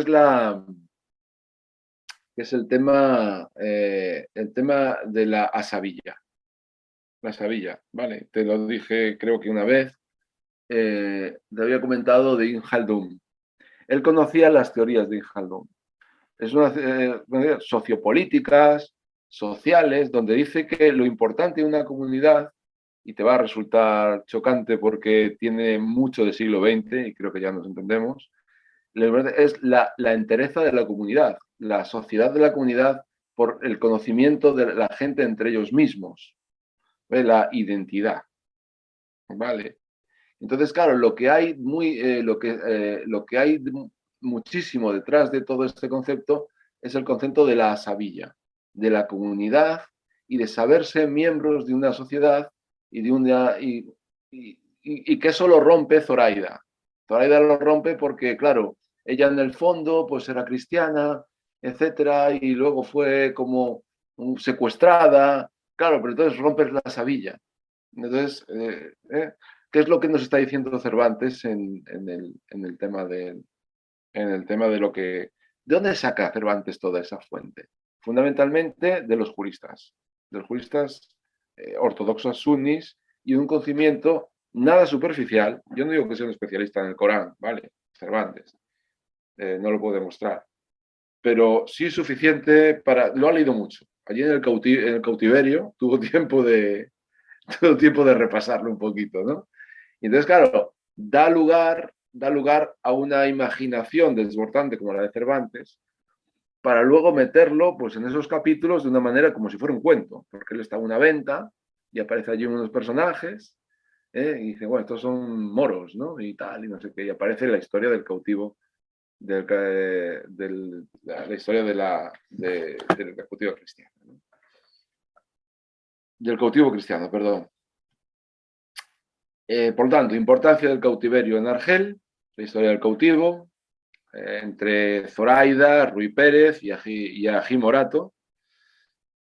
es el tema de la asabilla? La asabilla, ¿vale? Te lo dije creo que una vez. Te había comentado de Ibn Khaldun. Él conocía las teorías de Ibn Khaldun. Es unas sociopolíticas, sociales, donde dice que lo importante de una comunidad, y te va a resultar chocante porque tiene mucho del siglo XX, y creo que ya nos entendemos, es la entereza de la comunidad, la sociedad de la comunidad por el conocimiento de la gente entre ellos mismos, la identidad. ¿Vale? Entonces, claro, lo que hay muchísimo detrás de todo este concepto es el concepto de la asabilla, de la comunidad y de saberse miembros de una sociedad y que eso lo rompe Zoraida. Zoraida lo rompe porque, claro, ella en el fondo pues era cristiana, etcétera, y luego fue como secuestrada, claro, pero entonces rompes la asabilla. Entonces, ¿qué es lo que nos está diciendo Cervantes en el tema de lo que... ¿De dónde saca Cervantes toda esa fuente? Fundamentalmente de los juristas ortodoxos sunnis y un conocimiento nada superficial. Yo no digo que sea un especialista en el Corán, ¿vale? Cervantes, no lo puedo demostrar, pero sí suficiente para... Lo ha leído mucho. Allí en el cautiverio tuvo tiempo de repasarlo un poquito, ¿no? Y entonces, claro, da lugar a una imaginación desbordante como la de Cervantes, para luego meterlo pues, en esos capítulos de una manera como si fuera un cuento, porque él está en una venta y aparece allí unos personajes, y dice, bueno, estos son moros, ¿no? Y tal, y no sé qué, y aparece la historia del cautivo, la historia del cautivo cristiano, ¿no? Del cautivo cristiano, perdón. Por lo tanto, importancia del cautiverio en Argel, la historia del cautivo, entre Zoraida, Ruy Pérez y Ají Morato.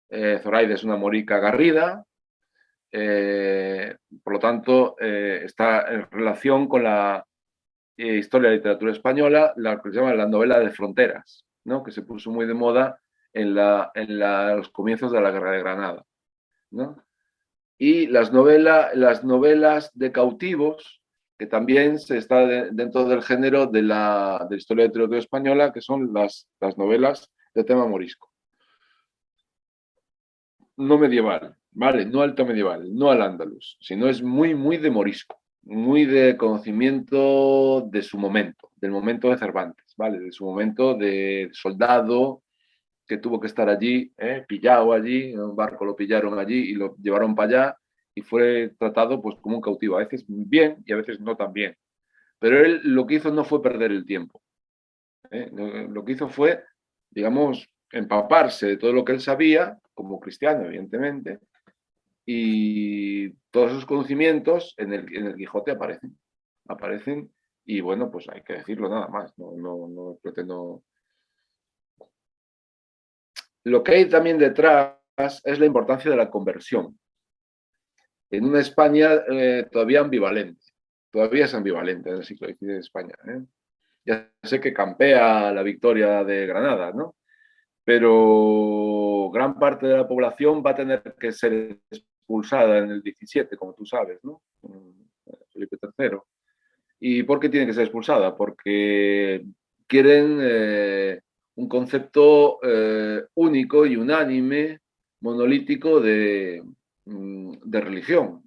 Zoraida es una morica garrida, por lo tanto, está en relación con la historia de la literatura española, la que se llama la novela de fronteras, ¿no? Que se puso muy de moda en los comienzos de la Guerra de Granada, ¿no? Y las novelas de cautivos, que también se está dentro del género de la historia de literatura española, que son las novelas de tema morisco. No medieval, ¿vale? No alto medieval, no al andaluz, sino es muy, muy de morisco, muy de conocimiento de su momento, del momento de Cervantes, ¿vale? De su momento de soldado que tuvo que estar allí, pillado allí, en un barco lo pillaron allí y lo llevaron para allá y fue tratado pues como un cautivo, a veces bien y a veces no tan bien. Pero él lo que hizo no fue perder el tiempo. Lo que hizo fue, digamos, empaparse de todo lo que él sabía, como cristiano, evidentemente, y todos esos conocimientos en el Quijote aparecen y bueno, pues hay que decirlo nada más, no pretendo... Lo que hay también detrás es la importancia de la conversión. En una España todavía ambivalente, todavía es ambivalente en el siglo XIX de España. Ya sé que campea la victoria de Granada, ¿no? Pero pero gran parte de la población va a tener que ser expulsada en el 17, como tú sabes, ¿no? Felipe III. ¿Y por qué tiene que ser expulsada? Porque quieren un concepto único y unánime, monolítico de religión.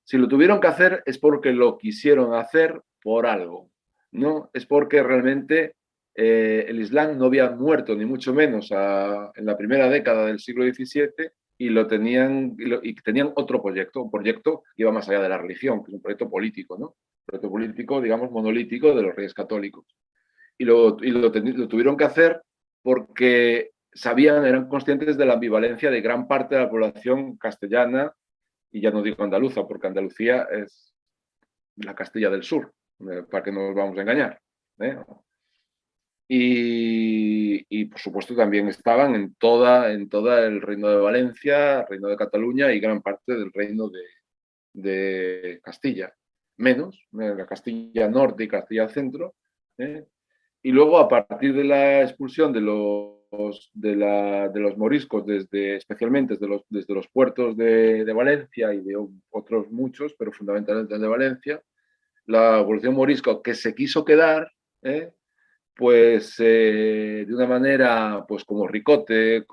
Si lo tuvieron que hacer es porque lo quisieron hacer por algo, ¿no? Es porque realmente el Islam no había muerto, ni mucho menos, en la primera década del siglo XVII, y tenían otro proyecto, un proyecto que iba más allá de la religión, que es un proyecto político, ¿no? Un proyecto político, digamos, monolítico de los reyes católicos. Y lo tuvieron que hacer porque eran conscientes de la ambivalencia de gran parte de la población castellana, y ya no digo andaluza, porque Andalucía es la Castilla del Sur, para que no nos vamos a engañar. Y por supuesto también estaban en todo el Reino de Valencia, Reino de Cataluña y gran parte del Reino de Castilla, menos la Castilla Norte y Castilla Centro. Y luego, a partir de la expulsión de los moriscos, especialmente desde los puertos de Valencia y de otros muchos, pero fundamentalmente de Valencia, la población morisca que se quiso quedar, pues de una manera, pues como Ricote,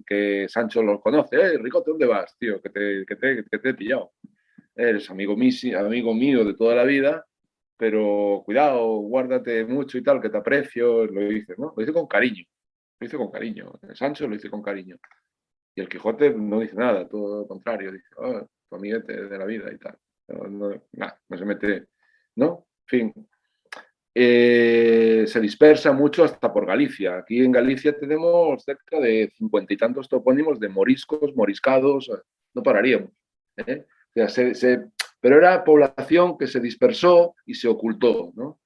que Sancho los conoce. Ricote, ¿dónde vas, tío? Que te he pillado. Eres amigo mío de toda la vida, pero cuidado, guárdate mucho y tal, que te aprecio. Lo dice, ¿no? Lo dice con cariño. Lo dice con cariño. El Sancho lo dice con cariño. Y el Quijote no dice nada, todo lo contrario. Dice, oh, tu amiguete de la vida y tal. No se mete, ¿no? En fin. Se dispersa mucho hasta por Galicia. Aquí en Galicia tenemos cerca de 50 y tantos topónimos de moriscos, moriscados, no pararíamos. O sea, pero era población que se dispersó y se ocultó, ¿no?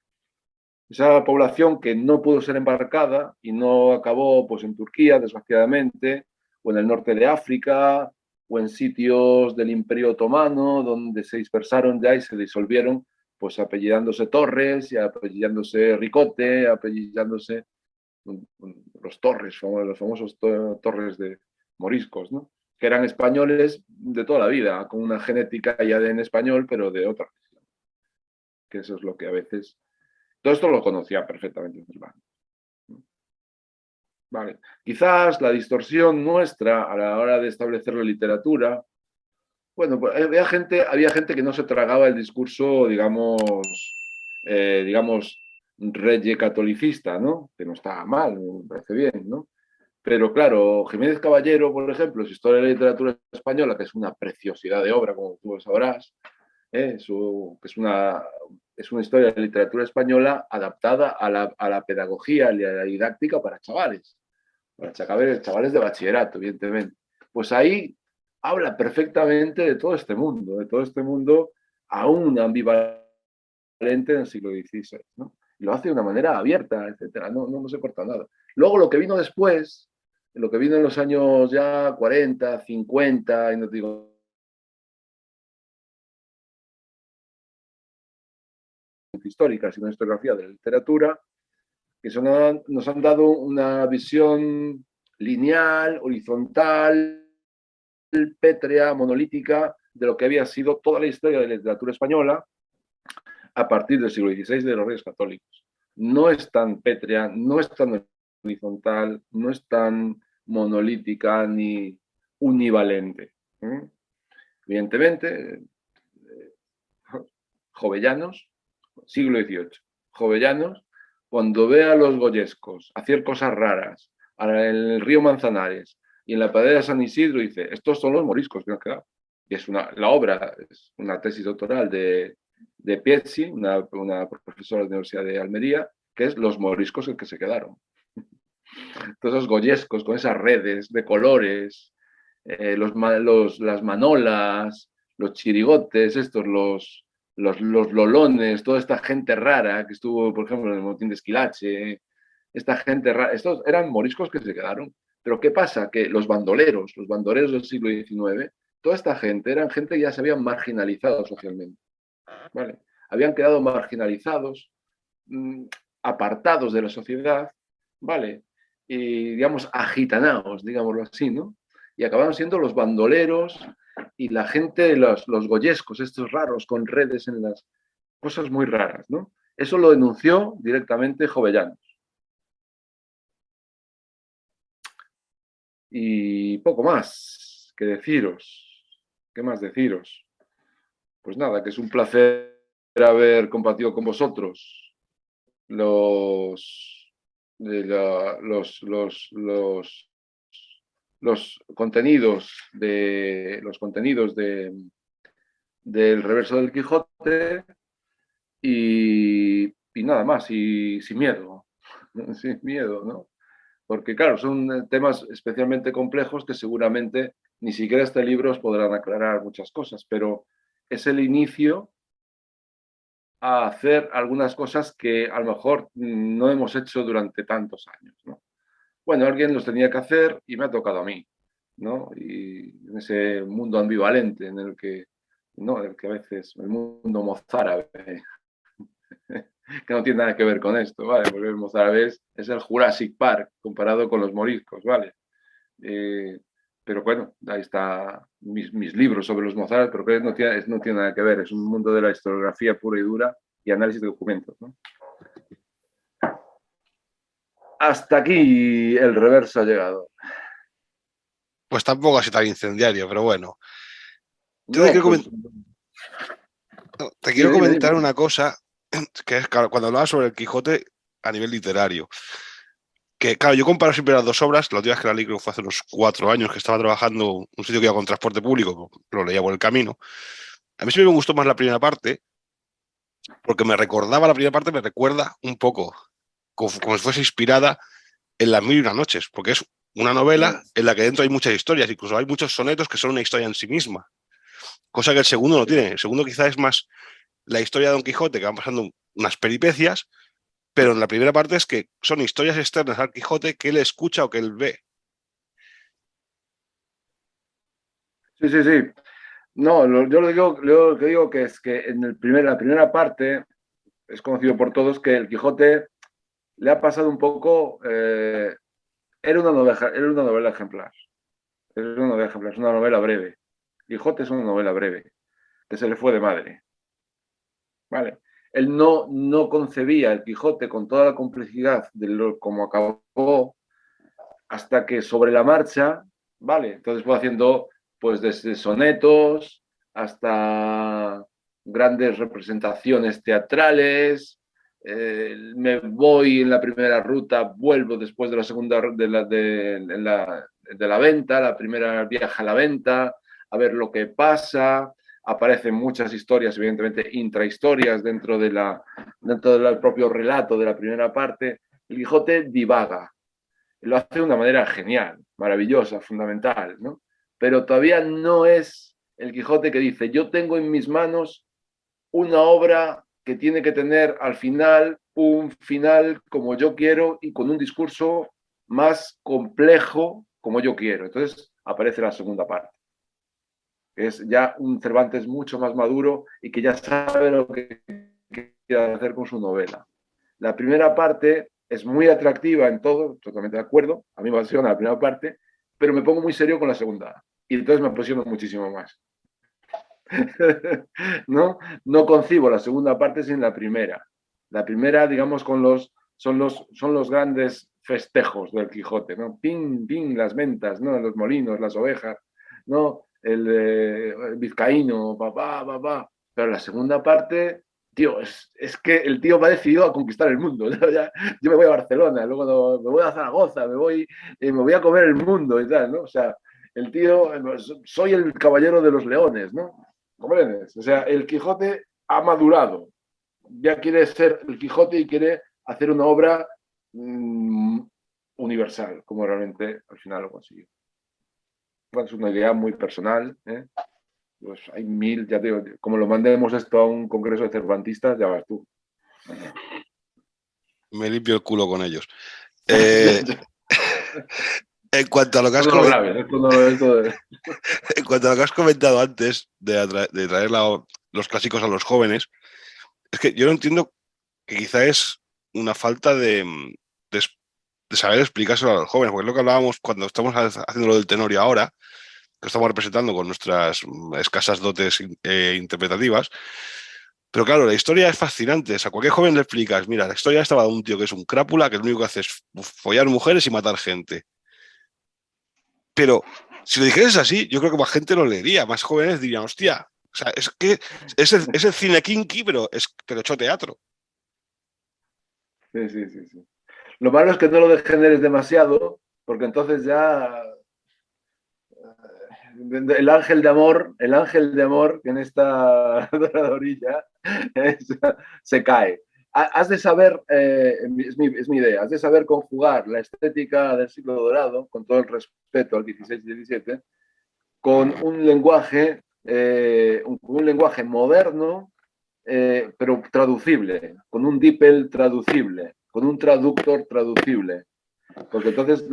Esa población que no pudo ser embarcada y no acabó pues, en Turquía, desgraciadamente, o en el norte de África, o en sitios del Imperio Otomano, donde se dispersaron ya y se disolvieron, pues apellidándose Torres, y apellidándose Ricote, apellidándose los Torres, los famosos Torres de moriscos, ¿no? Que eran españoles de toda la vida, con una genética y ADN español, pero de otra región. Que eso es lo que a veces... Todo esto lo conocía perfectamente Cervantes. Vale. Quizás la distorsión nuestra a la hora de establecer la literatura, bueno, pues había gente que no se tragaba el discurso, digamos, reye catolicista, ¿no? Que no estaba mal, me parece bien, ¿no? Pero claro, Jiménez Caballero, por ejemplo, su Historia de la Literatura Española, que es una preciosidad de obra, como tú sabrás, que es una historia de literatura española adaptada a la pedagogía y a la didáctica para chavales de bachillerato, evidentemente. Pues ahí habla perfectamente de todo este mundo aún ambivalente en el siglo XVI, ¿no? Y lo hace de una manera abierta, etcétera, no se corta nada. Luego lo que vino después, lo que vino en los años ya 40, 50, y no digo históricas, sino historiografía de la literatura, que nos han dado una visión lineal, horizontal, pétrea, monolítica, de lo que había sido toda la historia de la literatura española a partir del siglo XVI de los Reyes Católicos. No es tan pétrea, no es tan horizontal, no es tan monolítica ni univalente. Evidentemente, Jovellanos, siglo XVIII, Jovellanos, cuando ve a los goyescos hacer cosas raras en el río Manzanares y en la pradera de San Isidro, dice, estos son los moriscos que nos quedan. Y la obra es una tesis doctoral de Piezzi, una profesora de la Universidad de Almería, que es los moriscos que se quedaron. Todos esos goyescos con esas redes de colores, las manolas, los chirigotes, los lolones, toda esta gente rara que estuvo, por ejemplo, en el motín de Esquilache, esta gente rara, estos eran moriscos que se quedaron. Pero ¿qué pasa? Que los bandoleros del siglo XIX, toda esta gente eran gente que ya se habían marginalizado socialmente, ¿vale? Habían quedado marginalizados, apartados de la sociedad, ¿vale? y digamos, agitanados, digámoslo así, ¿no? Y acabaron siendo los bandoleros y la gente, los goyescos, estos raros con redes en las cosas muy raras, ¿no? Eso lo denunció directamente Jovellanos. Y poco más que deciros. ¿Qué más deciros? Pues nada, que es un placer haber compartido con vosotros los, los contenidos del reverso del Quijote y nada más, y sin miedo, sin miedo, ¿no? Porque claro, son temas especialmente complejos que seguramente ni siquiera este libro os podrán aclarar muchas cosas, pero es el inicio a hacer algunas cosas que a lo mejor no hemos hecho durante tantos años, ¿no? Bueno, alguien los tenía que hacer y me ha tocado a mí, ¿no? Y en ese mundo ambivalente en el que, ¿no? El que a veces, el mundo mozárabe, que no tiene nada que ver con esto, ¿vale? Porque el mozárabe es el Jurassic Park comparado con los moriscos, ¿vale? Pero bueno, ahí está mis libros sobre los mozárabes, pero que no tiene nada que ver, es un mundo de la historiografía pura y dura y análisis de documentos, ¿no? Hasta aquí el reverso ha llegado. Pues tampoco así tan incendiario, pero bueno. Yo No, pues... te quiero comentar dime. una cosa, que es claro, cuando hablaba sobre el Quijote a nivel literario, que claro, yo comparo siempre las dos obras. La última vez que la leí creo que fue hace unos 4 años, que estaba trabajando en un sitio que iba con transporte público, lo leía por el camino. A mí sí me gustó más la primera parte, porque me recordaba, la primera parte me recuerda un poco, como si fuese inspirada en Las Mil y una Noches, porque es una novela en la que dentro hay muchas historias, incluso hay muchos sonetos que son una historia en sí misma, cosa que el segundo no tiene. El segundo quizás es más la historia de Don Quijote, que van pasando unas peripecias, pero en la primera parte es que son historias externas al Quijote que él escucha o que él ve. Sí, sí, sí. No, yo lo que digo que es que en la primera parte es conocido por todos que el Quijote le ha pasado un poco, era una novela ejemplar, es una novela breve. Quijote es una novela breve, que se le fue de madre, ¿vale? Él no concebía el Quijote con toda la complejidad de lo como acabó hasta que sobre la marcha, ¿vale? Entonces fue haciendo pues desde sonetos hasta grandes representaciones teatrales, me voy en la primera ruta, vuelvo después de la segunda de la venta, la primera viaje a la venta, a ver lo que pasa. Aparecen muchas historias, evidentemente intrahistorias dentro del propio relato de la primera parte. El Quijote divaga, lo hace de una manera genial, maravillosa, fundamental, ¿no? Pero todavía no es el Quijote que dice, yo tengo en mis manos una obra que tiene que tener al final un final como yo quiero y con un discurso más complejo como yo quiero. Entonces aparece la segunda parte, que es ya un Cervantes mucho más maduro y que ya sabe lo que quiere hacer con su novela. La primera parte es muy atractiva en todo, totalmente de acuerdo, a mí me apasiona la primera parte, pero me pongo muy serio con la segunda y entonces me apasiono muchísimo más. No concibo la segunda parte sin la primera. La primera, digamos, son los grandes festejos del Quijote, ¿no? Ping, ping, las ventas, ¿no? Los molinos, las ovejas, ¿no? El vizcaíno, papá, papá. Pero la segunda parte, tío, es que el tío va decidido a conquistar el mundo. ¿No? Yo me voy a Barcelona, luego me voy a Zaragoza, me voy a comer el mundo y tal, ¿no? O sea, el tío, soy el caballero de los leones, ¿no? ¿Comprendes? O sea, el Quijote ha madurado. Ya quiere ser el Quijote y quiere hacer una obra universal, como realmente al final lo consiguió. Es una idea muy personal, ¿eh? Pues hay mil, ya te digo, como lo mandemos esto a un congreso de cervantistas, ya vas tú. Me limpio el culo con ellos. En cuanto a lo que has comentado, en cuanto a lo que has comentado antes de traer los clásicos a los jóvenes, es que yo no entiendo que quizá es una falta de saber explicárselo a los jóvenes, porque es lo que hablábamos cuando estamos haciendo lo del Tenorio ahora, que estamos representando con nuestras escasas dotes interpretativas. Pero claro, la historia es fascinante. O sea, a cualquier joven le explicas, mira, la historia estaba de un tío que es un crápula, que lo único que hace es follar mujeres y matar gente. Pero si lo dijeras así, yo creo que más gente lo leería, más jóvenes dirían, hostia, o sea, es que es el cine kinky, pero hecho teatro. Sí, sí, sí, sí. Lo malo es que no lo degeneres demasiado, porque entonces ya el ángel de amor que en esta doradorilla se cae. Has de saber, es mi idea, has de saber conjugar la estética del siglo dorado, con todo el respeto al 16 y 17, con un lenguaje moderno, pero traducible, con un DeepL traducible, con un traductor traducible. Porque entonces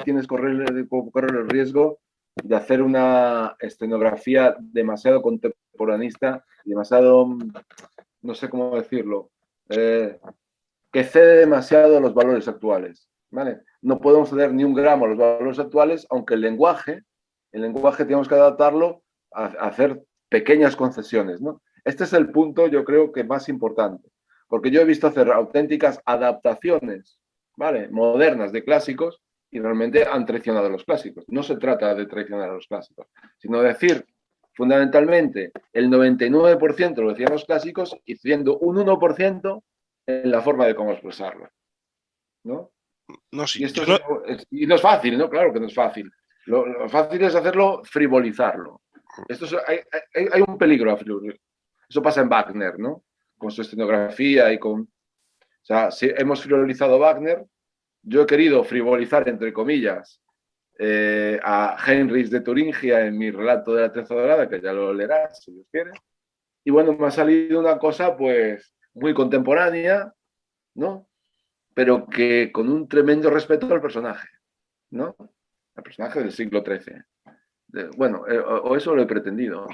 tienes que correr el riesgo de hacer una escenografía demasiado contemporanista, demasiado, no sé cómo decirlo, que cede demasiado a los valores actuales. ¿Vale? No podemos ceder ni un gramo a los valores actuales, aunque el lenguaje tenemos que adaptarlo a hacer pequeñas concesiones, ¿no? Este es el punto, yo creo, que más importante. Porque yo he visto hacer auténticas adaptaciones, ¿vale?, modernas de clásicos y realmente han traicionado a los clásicos. No se trata de traicionar a los clásicos, sino de decir, fundamentalmente, el 99% lo decían los clásicos y siendo un 1% en la forma de cómo expresarlo, ¿no? No, sí, Y esto y no es fácil, ¿no? Claro que no es fácil. Lo fácil es hacerlo, frivolizarlo. Hay un peligro a frivolizar. Eso pasa en Wagner, ¿no? Con su escenografía y con... O sea, si hemos frivolizado Wagner, yo he querido frivolizar, entre comillas, a Heinrich de Turingia en mi relato de la Trenza Dorada, que ya lo leerás, si Dios quiere. Y bueno, me ha salido una cosa, pues, muy contemporánea, ¿no? Pero que con un tremendo respeto al personaje, ¿no? Al personaje del siglo XIII. Bueno, o eso lo he pretendido,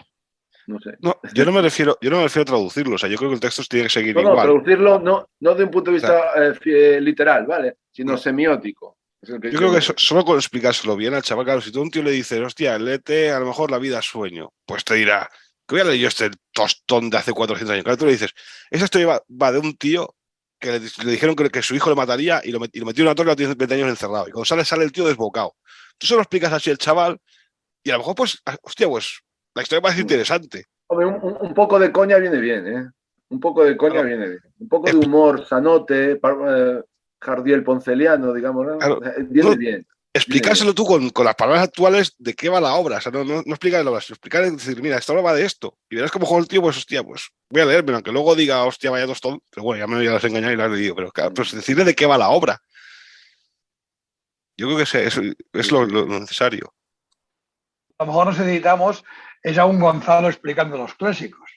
no sé. no, yo no me refiero a traducirlo, o sea, yo creo que el texto tiene que seguir No, igual. traducirlo no de un punto de O sea, vista literal, ¿vale? Sino semiótico. Es el que yo yo creo me que refiero. solo con explicárselo bien al chaval, claro, si tú a un tío le dices, hostia, léete a lo mejor La vida es sueño, pues te dirá, ¿qué voy a leer yo este tostón de hace 400 años? Claro, tú le dices, esa historia va de un tío que le dijeron que su hijo le mataría y lo metió en una torre y lo tiene 20 años encerrado. Y cuando sale el tío desbocado. Tú se lo explicas así al chaval y a lo mejor, pues, hostia, pues la historia parece interesante. Hombre, un poco de coña viene bien, ¿eh? Un poco de coña Claro, viene bien. Un poco de humor sanote, Jardiel Ponceliano, digamos, ¿no? claro, Viene no, bien, viene bien. explicárselo tú con las palabras actuales de qué va la obra. O sea, no explicar la obra, sino explicar y decir, mira, esta obra va de esto. Y verás cómo juega el tío, pues hostia, pues voy a leerme, aunque luego diga, hostia, vaya tostón, pero bueno, ya me voy a desengañar y lo he leído. Pero claro, pues decirle de qué va la obra. Yo creo que es Sí, sí, lo sí. necesario. A lo mejor necesitamos es a un Gonzalo explicando los clásicos.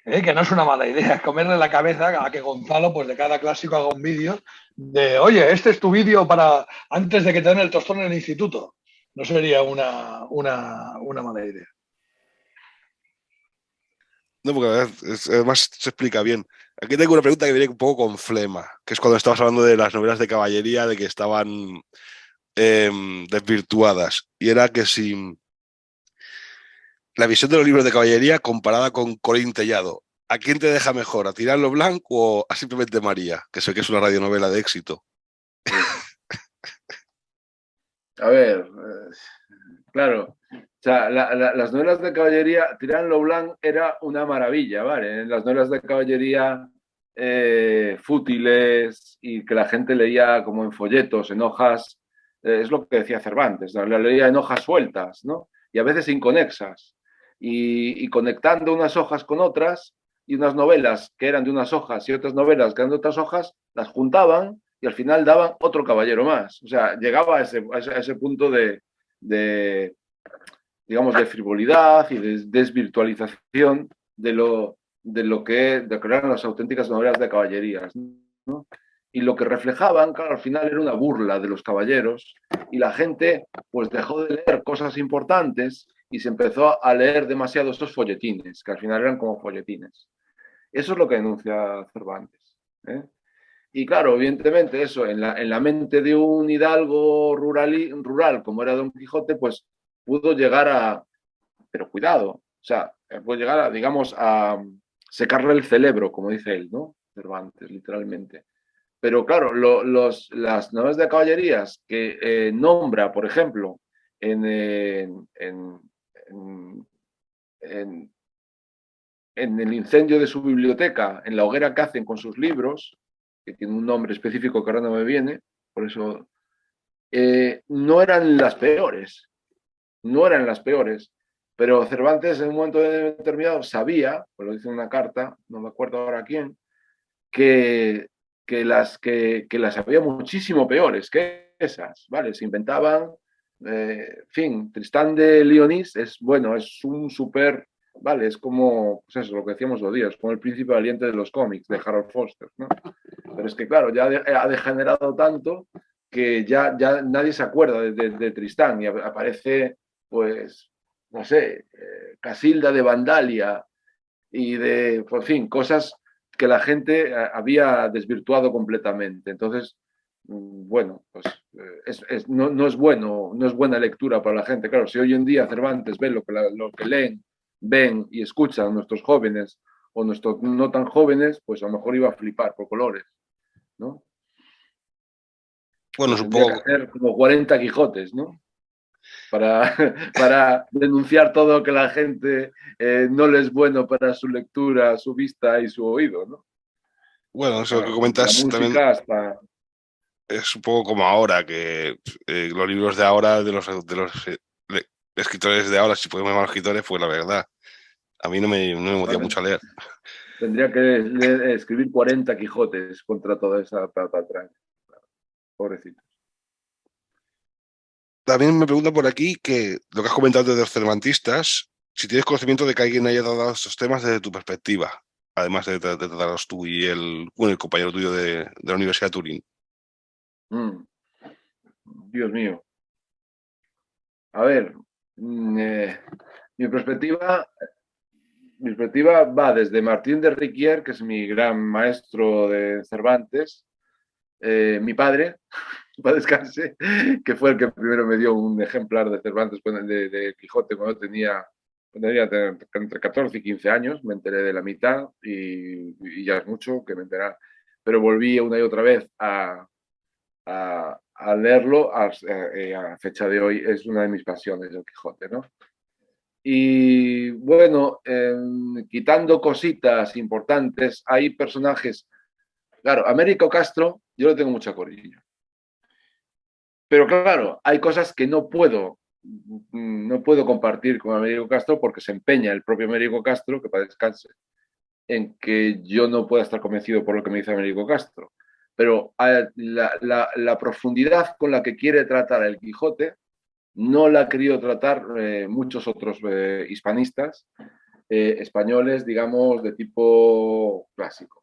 Que no es una mala idea, comerle la cabeza a que Gonzalo, pues de cada clásico haga un vídeo de, oye, este es tu vídeo para antes de que te den el tostón en el instituto. No sería una mala idea. No, porque además se explica bien. Aquí tengo una pregunta que viene un poco con flema, que es cuando estabas hablando de las novelas de caballería, de que estaban desvirtuadas. Y era que si la visión de los libros de caballería comparada con Corín Tellado, ¿a quién te deja mejor? ¿A Tirarlo Blanco o a Simplemente María? Que sé que es una radionovela de éxito. A ver, claro. O sea, las novelas de caballería, Tirán lo Blanc era una maravilla, ¿vale? Las novelas de caballería fútiles y que la gente leía como en folletos, en hojas, es lo que decía Cervantes, ¿no? La leía en hojas sueltas, ¿no? Y a veces inconexas. Y conectando unas hojas con otras, y unas novelas que eran de unas hojas y otras novelas que eran de otras hojas, las juntaban y al final daban otro caballero más. O sea, llegaba a ese punto de, digamos, de frivolidad y de desvirtualización de lo que eran las auténticas novelas de caballerías, ¿no? Y lo que reflejaban, claro, al final era una burla de los caballeros y la gente pues dejó de leer cosas importantes y se empezó a leer demasiado estos folletines, que al final eran como folletines. Eso es lo que denuncia Cervantes, ¿eh? Y claro, evidentemente eso, en la mente de un hidalgo rural como era Don Quijote, pues pudo llegar a, pero cuidado, o sea, puede llegar a, digamos, a secarle el cerebro, como dice él, ¿no? Cervantes, literalmente. Pero claro, las novelas de caballerías que nombra, por ejemplo, en, en, en, en el incendio de su biblioteca, en la hoguera que hacen con sus libros, que tiene un nombre específico que ahora no me viene, por eso no eran las peores, no eran las peores, pero Cervantes en un momento determinado sabía, pues lo dice en una carta, no me acuerdo ahora quién, que, que las había muchísimo peores que esas, ¿vale? Se inventaban, en fin, Tristán de Leonís es, bueno, es un súper, ¿vale? Es como, pues eso, lo que decíamos los días, como el príncipe valiente de los cómics, de Harold Foster, ¿no? Pero es que, claro, ya ha degenerado tanto que ya nadie se acuerda de Tristán y aparece, pues, no sé, Casilda de Vandalia y de, por fin, cosas que la gente había desvirtuado completamente. Entonces, bueno, pues no es bueno, no es buena lectura para la gente. Claro, si hoy en día Cervantes ve lo que leen, ven y escuchan nuestros jóvenes o nuestros no tan jóvenes, pues a lo mejor iba a flipar por colores, ¿no? Bueno, Pues es un tendría que poco, hacer como 40 Quijotes, ¿no? Para, para denunciar todo lo que la gente no le es bueno para su lectura, su vista y su oído, ¿no? bueno, eso que Claro, desde la comentas también música hasta... es un poco como ahora, que los libros de ahora, de los escritores de ahora, si podemos llamar escritores, pues la verdad, a mí no me motiva ¿vale? mucho a leer. Tendría que escribir 40 Quijotes contra toda esa patraña. Pobrecito. También me pregunta por aquí que lo que has comentado de los cervantistas, si tienes conocimiento de que alguien haya tratado estos temas desde tu perspectiva, además de tratarlos tú y el compañero tuyo de la Universidad de Turín. Mm, Dios mío. A ver, mm, mi perspectiva, mi perspectiva va desde Martín de Riquier, que es mi gran maestro de Cervantes, mi padre, para descanse, que fue el que primero me dio un ejemplar de Cervantes, de Quijote, cuando tenía entre 14 y 15 años, me enteré de la mitad y ya es mucho que me enteré. Pero volví una y otra vez a leerlo a fecha de hoy, es una de mis pasiones, el Quijote, ¿no? Y bueno, quitando cositas importantes, hay personajes, claro, Américo Castro, yo le tengo mucha cariño. Pero claro, hay cosas que no puedo compartir con Américo Castro porque se empeña el propio Américo Castro, que para descanse, en que yo no pueda estar convencido por lo que me dice Américo Castro. Pero la profundidad con la que quiere tratar el Quijote no la ha querido tratar muchos otros hispanistas españoles, digamos, de tipo clásico.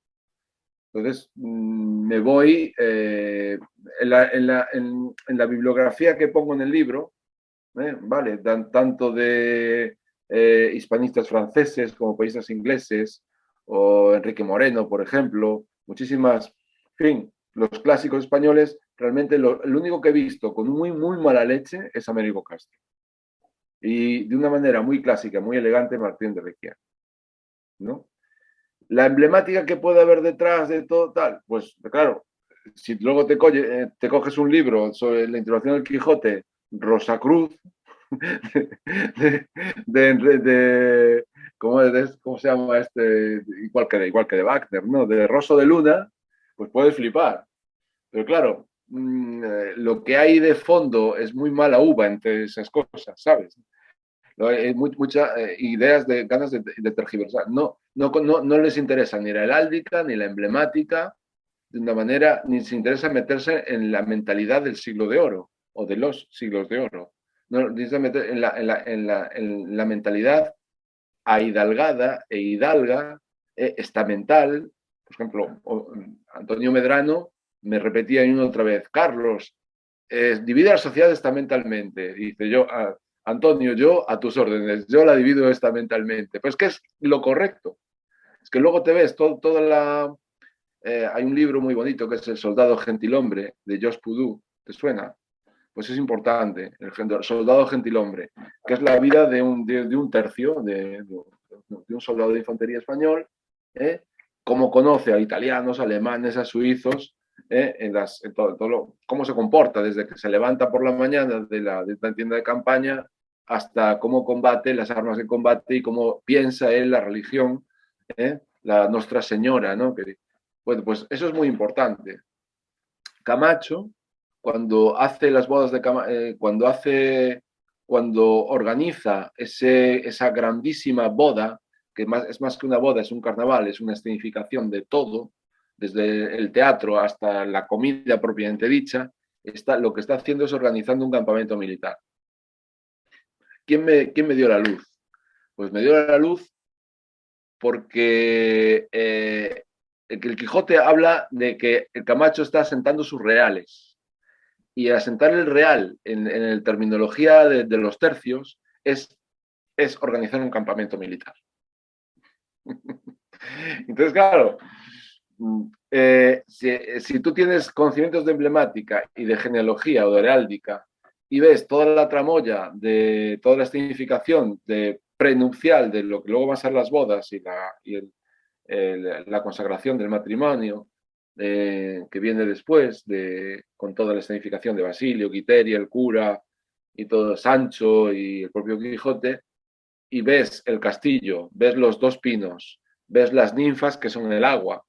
Entonces, me voy en la bibliografía que pongo en el libro, vale, tanto de hispanistas franceses como países ingleses, o Enrique Moreno, por ejemplo, muchísimas, en fin, los clásicos españoles, realmente el único que he visto con muy mala leche es Américo Castro. Y de una manera muy clásica, muy elegante, Martín de Riquier, ¿no? La emblemática que puede haber detrás de todo tal, pues claro, si luego te coges un libro sobre la introducción del Quijote, Rosa Cruz, de, ¿cómo se llama este? Igual que de Wagner, ¿no? De Rosso de Luna, pues puedes flipar. Pero claro, lo que hay de fondo es muy mala uva entre esas cosas, ¿sabes? Hay muchas ideas de ganas de tergiversar. No les interesa ni la heráldica ni la emblemática de una manera, ni se interesa meterse en la mentalidad del siglo de oro o de los siglos de oro. No les interesa meter en la mentalidad ahidalgada e hidalga, estamental. Por ejemplo, Antonio Medrano me repetía una otra vez, Carlos, divide la sociedad estamentalmente. Dice yo, Antonio, yo a tus órdenes, yo la divido estamentalmente. Pues que es lo correcto. Es que luego te ves toda la hay un libro muy bonito que es El soldado gentilhombre, de Georges Poudou. ¿Te suena? Pues es importante, el soldado gentilhombre, que es la vida de un tercio, de un soldado de infantería español, cómo conoce a italianos, alemanes, a suizos, cómo se comporta desde que se levanta por la mañana de la tienda de campaña hasta cómo combate, las armas de combate y cómo piensa él la religión, la Nostra Señora, ¿no? Bueno, pues eso es muy importante. Camacho, cuando hace las bodas de cuando organiza esa grandísima boda, que es más que una boda, es un carnaval, es una escenificación de todo, desde el teatro hasta la comida propiamente dicha, lo que está haciendo es organizando un campamento militar. ¿Quién me dio la luz? Pues me dio la luz porque el Quijote habla de que el Camacho está asentando sus reales. Y asentar el real en la terminología de los tercios es organizar un campamento militar. Entonces, claro, si tú tienes conocimientos de emblemática y de genealogía o de heráldica y ves toda la tramoya de toda la significación de prenupcial de lo que luego van a ser las bodas y la consagración del matrimonio, que viene después, con toda la escenificación de Basilio, Quiteria, el cura y todo Sancho y el propio Quijote, y ves el castillo, ves los dos pinos, ves las ninfas que son el agua,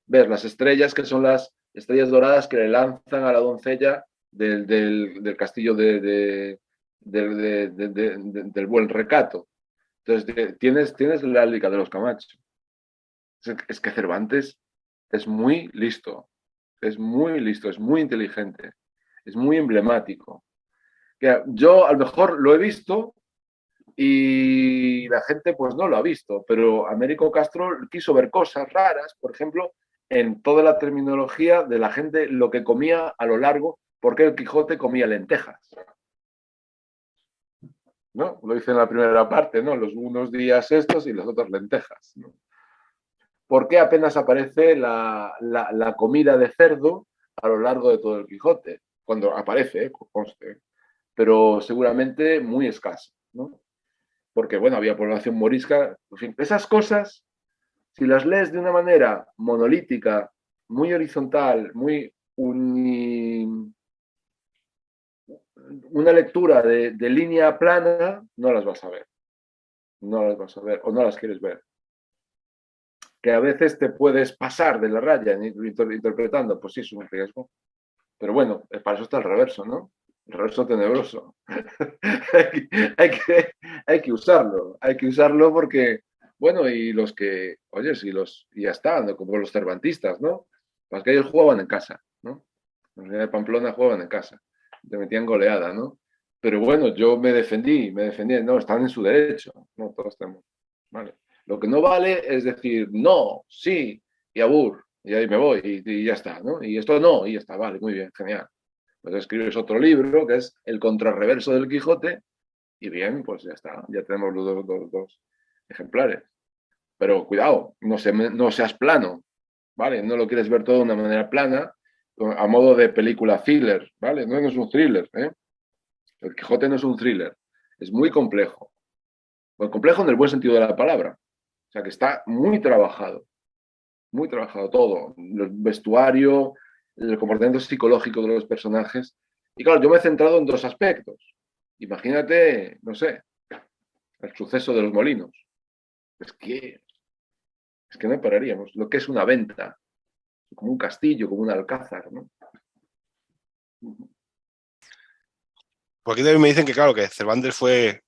ves las estrellas que son las estrellas doradas que le lanzan a la doncella del castillo del buen Recato. Entonces tienes la heráldica de los Camacho. Es que Cervantes es muy listo, es muy inteligente, es muy emblemático. Yo a lo mejor lo he visto y la gente pues no lo ha visto, pero Américo Castro quiso ver cosas raras, por ejemplo, en toda la terminología de la gente, lo que comía a lo largo, porque el Quijote comía lentejas. ¿No? Lo dice en la primera parte, ¿no? Unos días estos y los otros lentejas, ¿no? ¿Por qué apenas aparece la comida de cerdo a lo largo de todo el Quijote? Cuando aparece, conste, pero seguramente muy escasa, ¿no? Porque, bueno, había población morisca. En fin, esas cosas, si las lees de una manera monolítica, muy horizontal, una lectura de línea plana, no las vas a ver. No las vas a ver o no las quieres ver. Que a veces te puedes pasar de la raya interpretando, pues sí, es un riesgo. Pero bueno, para eso está el reverso, ¿no? El reverso tenebroso. hay que usarlo porque, bueno, y los que, oye, y ya está, ¿no? Como los cervantistas, ¿no? Pues que ellos jugaban en casa, ¿no? Los de Pamplona jugaban en casa, te metían goleada, ¿no? Pero bueno, yo me defendí, no, están en su derecho, ¿no? Todos tenemos, ¿vale? Lo que no vale es decir no, sí, y abur, y ahí me voy, y ya está, ¿no? Y esto no, y ya está, vale, muy bien, genial. Pues escribes otro libro que es el contrarreverso del Quijote, y bien, pues ya está, ya tenemos los dos ejemplares. Pero cuidado, no seas plano, ¿vale? No lo quieres ver todo de una manera plana, a modo de película thriller, ¿vale? No es un thriller, ¿eh? El Quijote no es un thriller, es muy complejo. Muy complejo en el buen sentido de la palabra. O sea que está muy trabajado todo. El vestuario, el comportamiento psicológico de los personajes. Y claro, yo me he centrado en dos aspectos. Imagínate, no sé, el suceso de los molinos. Es que, es que no pararíamos. Lo que es una venta, como un castillo, como un alcázar, ¿no? Por aquí también me dicen que, claro, que Cervantes fue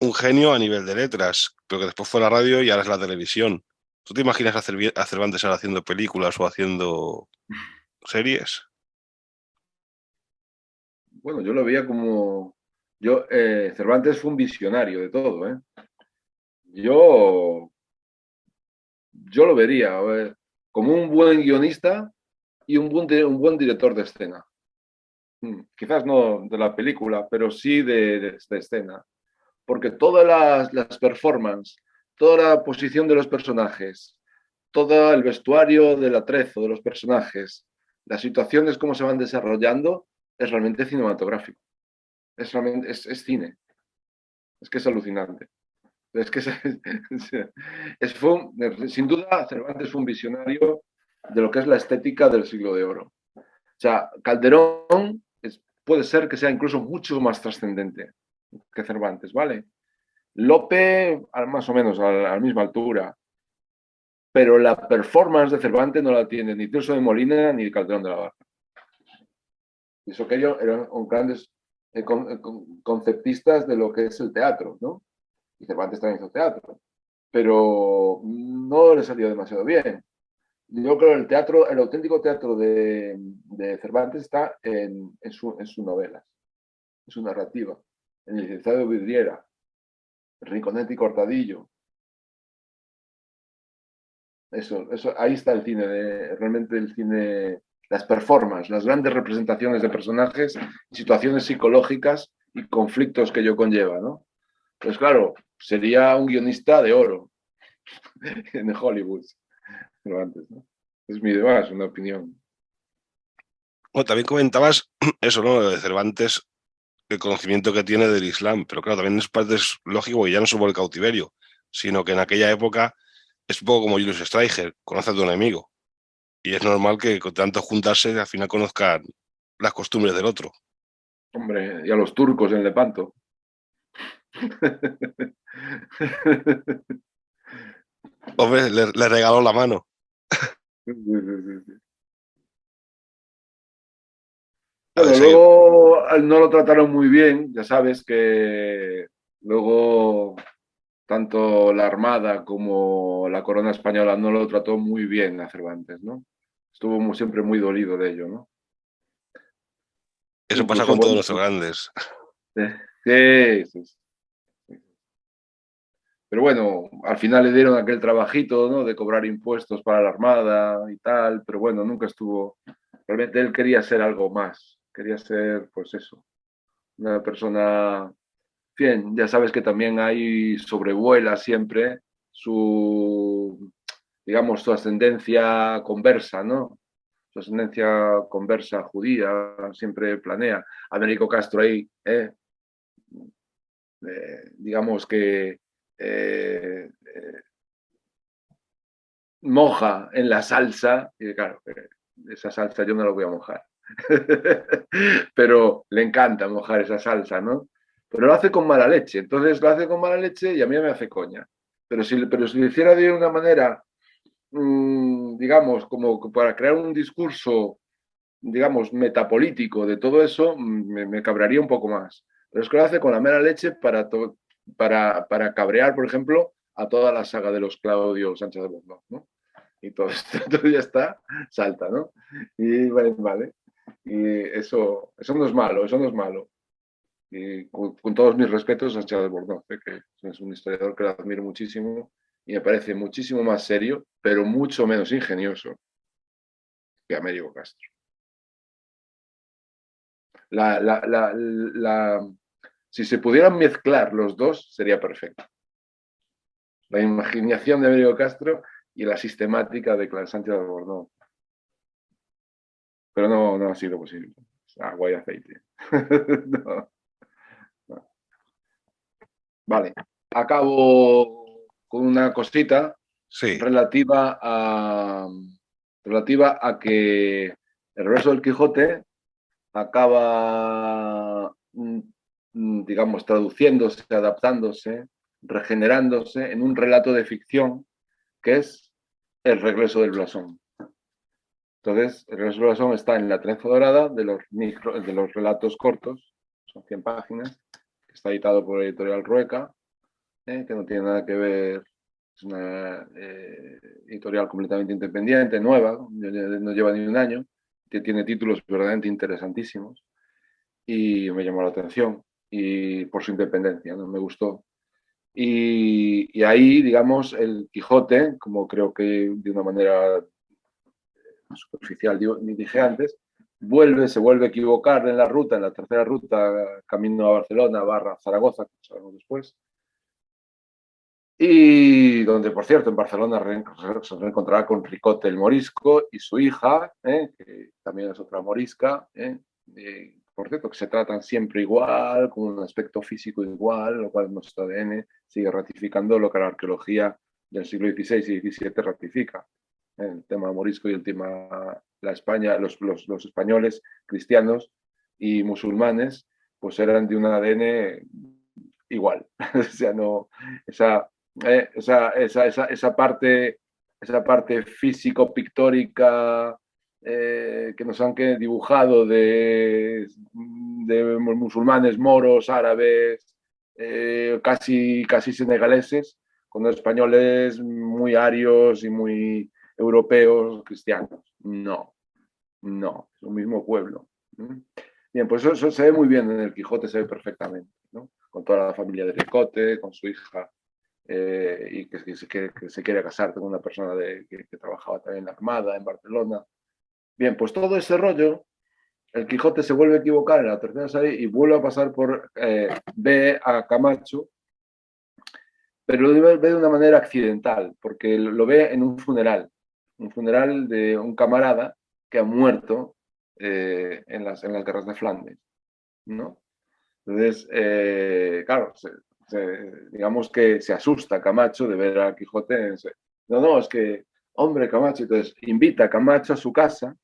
un genio a nivel de letras, pero que después fue la radio y ahora es la televisión. ¿Tú te imaginas a Cervantes ahora haciendo películas o haciendo series? Bueno, yo lo veía como... Cervantes fue un visionario de todo, ¿eh? Yo lo vería, a ver, como un buen guionista y un buen director de escena. Quizás no de la película, pero sí de escena. Porque todas las performances, toda la posición de los personajes, todo el vestuario del atrezo, de los personajes, las situaciones, cómo se van desarrollando, es realmente cinematográfico. Es cine. Es que es alucinante. Es que sin duda, Cervantes fue un visionario de lo que es la estética del siglo de oro. O sea, Calderón puede ser que sea incluso mucho más trascendente que Cervantes, ¿vale? Lope, más o menos a la misma altura, pero la performance de Cervantes no la tiene ni Tirso de Molina ni Calderón de la Barca. Y eso que ellos eran grandes conceptistas de lo que es el teatro, ¿no? Y Cervantes también hizo teatro, pero no le salió demasiado bien. Yo creo que el teatro, el auténtico teatro de Cervantes está en sus novelas, en su narrativa, en El licenciado de Vidriera, Rinconete y Cortadillo. Ahí está el cine, realmente el cine, las performances, las grandes representaciones de personajes, situaciones psicológicas y conflictos que ello conlleva, ¿no? Pues claro, sería un guionista de oro en Hollywood, pero antes, ¿no? Es mi demás, una opinión. Bueno, también comentabas eso, ¿no? Lo de Cervantes, el conocimiento que tiene del Islam, pero claro, también es parte lógico que ya no solo el cautiverio, sino que en aquella época es un poco como Julius Streicher, conoce a tu enemigo. Y es normal que con tanto juntarse al final conozcan las costumbres del otro. Hombre, y a los turcos en Lepanto. Hombre, le regaló la mano. Sí, sí, sí. A ver, Bueno, luego no lo trataron muy bien, ya sabes que luego tanto la Armada como la Corona Española no lo trató muy bien a Cervantes, ¿no? Estuvo siempre muy dolido de ello, ¿no? eso pasa Incluso, con todos bueno, los grandes. sí, sí, sí. Pero bueno, al final le dieron aquel trabajito, ¿no? De cobrar impuestos para la Armada y tal, pero bueno, nunca estuvo. Realmente él quería ser algo más, quería ser, pues eso, una persona. Bien, ya sabes que también hay sobrevuela siempre su, digamos, su ascendencia conversa, ¿no? Su ascendencia conversa judía, siempre planea. Américo Castro ahí, digamos que moja en la salsa, y claro, esa salsa yo no la voy a mojar. Pero le encanta mojar esa salsa, ¿no? Pero lo hace con mala leche, entonces lo hace con mala leche y a mí me hace coña. Pero si lo hiciera de una manera, digamos, como para crear un discurso, digamos, metapolítico de todo eso, me cabrearía un poco más. Pero es que lo hace con la mera leche para cabrear, por ejemplo, a toda la saga de los Claudio Sánchez de Borbón, ¿no? Y todo esto, entonces ya está, salta, ¿no? Y vale. Y eso no es malo, eso no es malo. Y con todos mis respetos a Sánchez de Borbón, que es un historiador que lo admiro muchísimo y me parece muchísimo más serio, pero mucho menos ingenioso que Américo Castro. Si se pudieran mezclar los dos, sería perfecto. La imaginación de Américo Castro y la sistemática de Sánchez de Albornoz. Pero no ha sido posible. Agua y aceite. No, no. Vale. Acabo con una cosita Sí, relativa a que el reverso del Quijote acaba, digamos, traduciéndose, adaptándose, regenerándose en un relato de ficción que es El regreso del blasón. Entonces, El regreso del blasón está en la trenza dorada de los relatos cortos, son 100 páginas, que está editado por Editorial Rueca, que no tiene nada que ver, es una editorial completamente independiente, nueva, no lleva ni un año, que tiene títulos verdaderamente interesantísimos y me llamó la atención y por su independencia, ¿no? Me gustó. Y ahí, digamos, el Quijote, como creo que de una manera superficial dije antes, se vuelve a equivocar en la ruta, en la tercera ruta, camino a Barcelona, / Zaragoza, que sabemos después, Y donde, por cierto, en Barcelona se reencontrará con Ricote el morisco y su hija, que también es otra morisca, por cierto, que se tratan siempre igual, con un aspecto físico igual, lo cual nuestro ADN sigue ratificando lo que la arqueología del siglo XVI y XVII ratifica. El tema morisco y el tema la España, los españoles cristianos y musulmanes, pues eran de un ADN igual. O sea, no, esa parte físico-pictórica que nos han dibujado de musulmanes, moros, árabes, casi senegaleses, con españoles muy arios y muy europeos, cristianos. No, es un mismo pueblo. Bien, pues eso se ve muy bien en el Quijote, se ve perfectamente, ¿no? Con toda la familia de Ricote, con su hija, y que se quiere casar con una persona que trabajaba también en la Armada, en Barcelona. Bien, pues todo ese rollo, el Quijote se vuelve a equivocar en la tercera serie y vuelve a pasar por, ve a Camacho, pero lo ve de una manera accidental, porque lo ve en un funeral de un camarada que ha muerto en las guerras de Flandes, ¿no? Entonces, claro, digamos que se asusta Camacho de ver a Quijote. No, es que, hombre, Camacho. Entonces, invita a Camacho a su casa,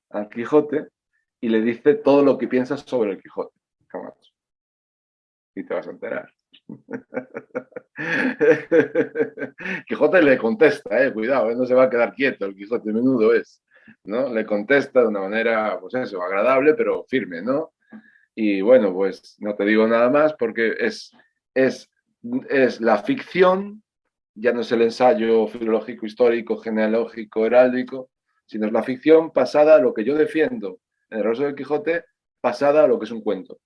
al Quijote, y le dice todo lo que piensa sobre el Quijote, Camacho. Y te vas a enterar. Quijote le contesta, cuidado, no se va a quedar quieto, el Quijote menudo es, ¿no? Le contesta de una manera, pues eso, agradable, pero firme, ¿no? Y bueno, pues no te digo nada más porque es la ficción, ya no es el ensayo filológico, histórico, genealógico, heráldico, sino es la ficción pasada a lo que yo defiendo en el Rostro del Quijote, pasada a lo que es un cuento,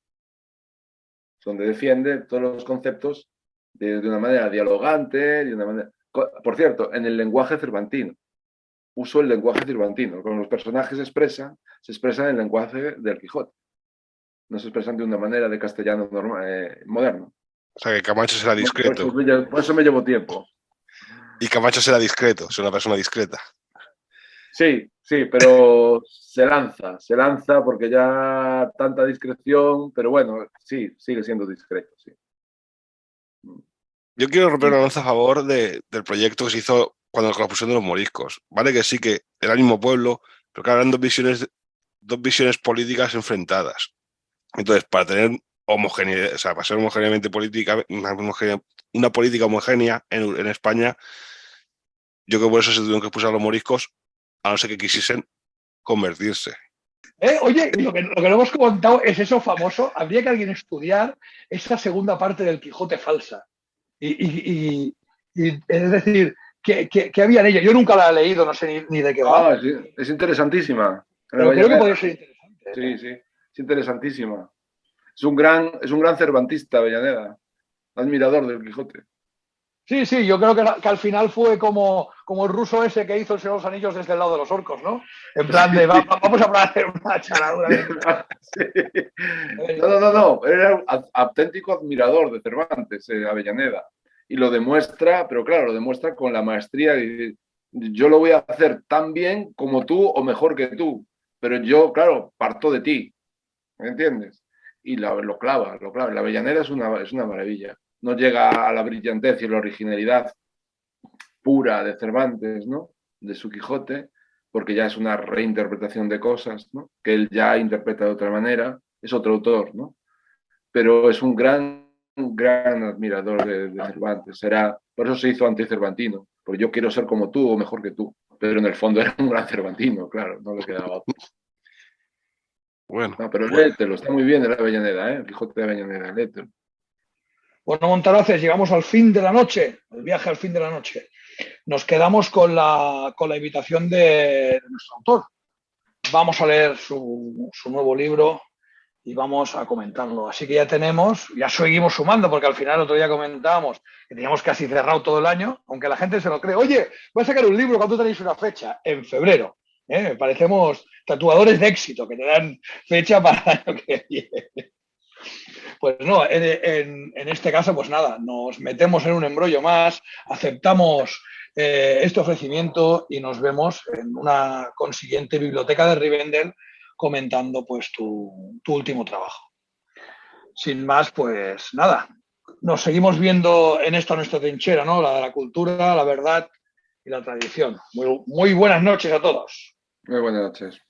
donde defiende todos los conceptos de una manera dialogante, de una manera... Por cierto, en el lenguaje cervantino. Uso el lenguaje cervantino. Cuando los personajes se expresan en el lenguaje del Quijote. No se expresan de una manera de castellano normal, moderno. O sea, que Camacho será discreto. Por eso me llevo tiempo. Y Camacho será discreto, es una persona discreta. Sí, pero se lanza porque ya tanta discreción, pero bueno, sí, sigue siendo discreto, sí. Yo quiero romper una lanza a favor del proyecto que se hizo cuando la pusieron de los moriscos. Vale que sí, que era el mismo pueblo, pero que eran dos visiones políticas enfrentadas. Entonces, para tener homogeneidad, o sea, para ser homogéneamente política, una política homogénea en España, yo creo que por eso se tuvieron que expulsar a los moriscos, a no ser que quisiesen convertirse. Oye, lo que no hemos comentado es eso famoso. Habría que alguien estudiar esa segunda parte del Quijote falsa. Y es decir, ¿qué había en ella? Yo nunca la he leído, no sé ni de qué va. Sí, es interesantísima. Pero creo que podría ser interesante. Sí, es interesantísima. Es un gran cervantista, Avellaneda, admirador del Quijote. Sí, yo creo que al final fue como el ruso ese que hizo el Señor de los Anillos desde el lado de los orcos, ¿no? En plan de, vamos a hacer una charadura. Sí. No. Era un auténtico admirador de Cervantes, Avellaneda. Y lo demuestra, pero claro, lo demuestra con la maestría. Yo lo voy a hacer tan bien como tú o mejor que tú. Pero yo, claro, parto de ti. ¿Me entiendes? Y lo clava. La Avellaneda es una maravilla. No llega a la brillantez y la originalidad pura de Cervantes, ¿no? De su Quijote, porque ya es una reinterpretación de cosas, ¿no? Que él ya interpreta de otra manera, es otro autor, ¿no? Pero es un gran admirador de Cervantes. Por eso se hizo anticervantino, porque yo quiero ser como tú o mejor que tú. Pero en el fondo era un gran cervantino, claro, no le quedaba otro. Bueno. No, pero léetelo, está muy bien de la Avellaneda, el Quijote de Avellaneda, léetelo. Bueno, Montaraces, llegamos al fin de la noche, el viaje al fin de la noche. Nos quedamos con la invitación de nuestro autor. Vamos a leer su nuevo libro y vamos a comentarlo. Así que ya seguimos sumando, porque al final el otro día comentábamos que teníamos casi cerrado todo el año, aunque la gente se lo cree. Oye, voy a sacar un libro, ¿cuándo tenéis una fecha? En febrero. Parecemos tatuadores de éxito, que te dan fecha para el año que viene. Pues no, en este caso, pues nada, nos metemos en un embrollo más, aceptamos este ofrecimiento y nos vemos en una consiguiente biblioteca de Rivendell comentando pues tu último trabajo. Sin más, pues nada, nos seguimos viendo en esta nuestra trinchera, ¿no? La de la cultura, la verdad y la tradición. Muy buenas noches a todos. Muy buenas noches.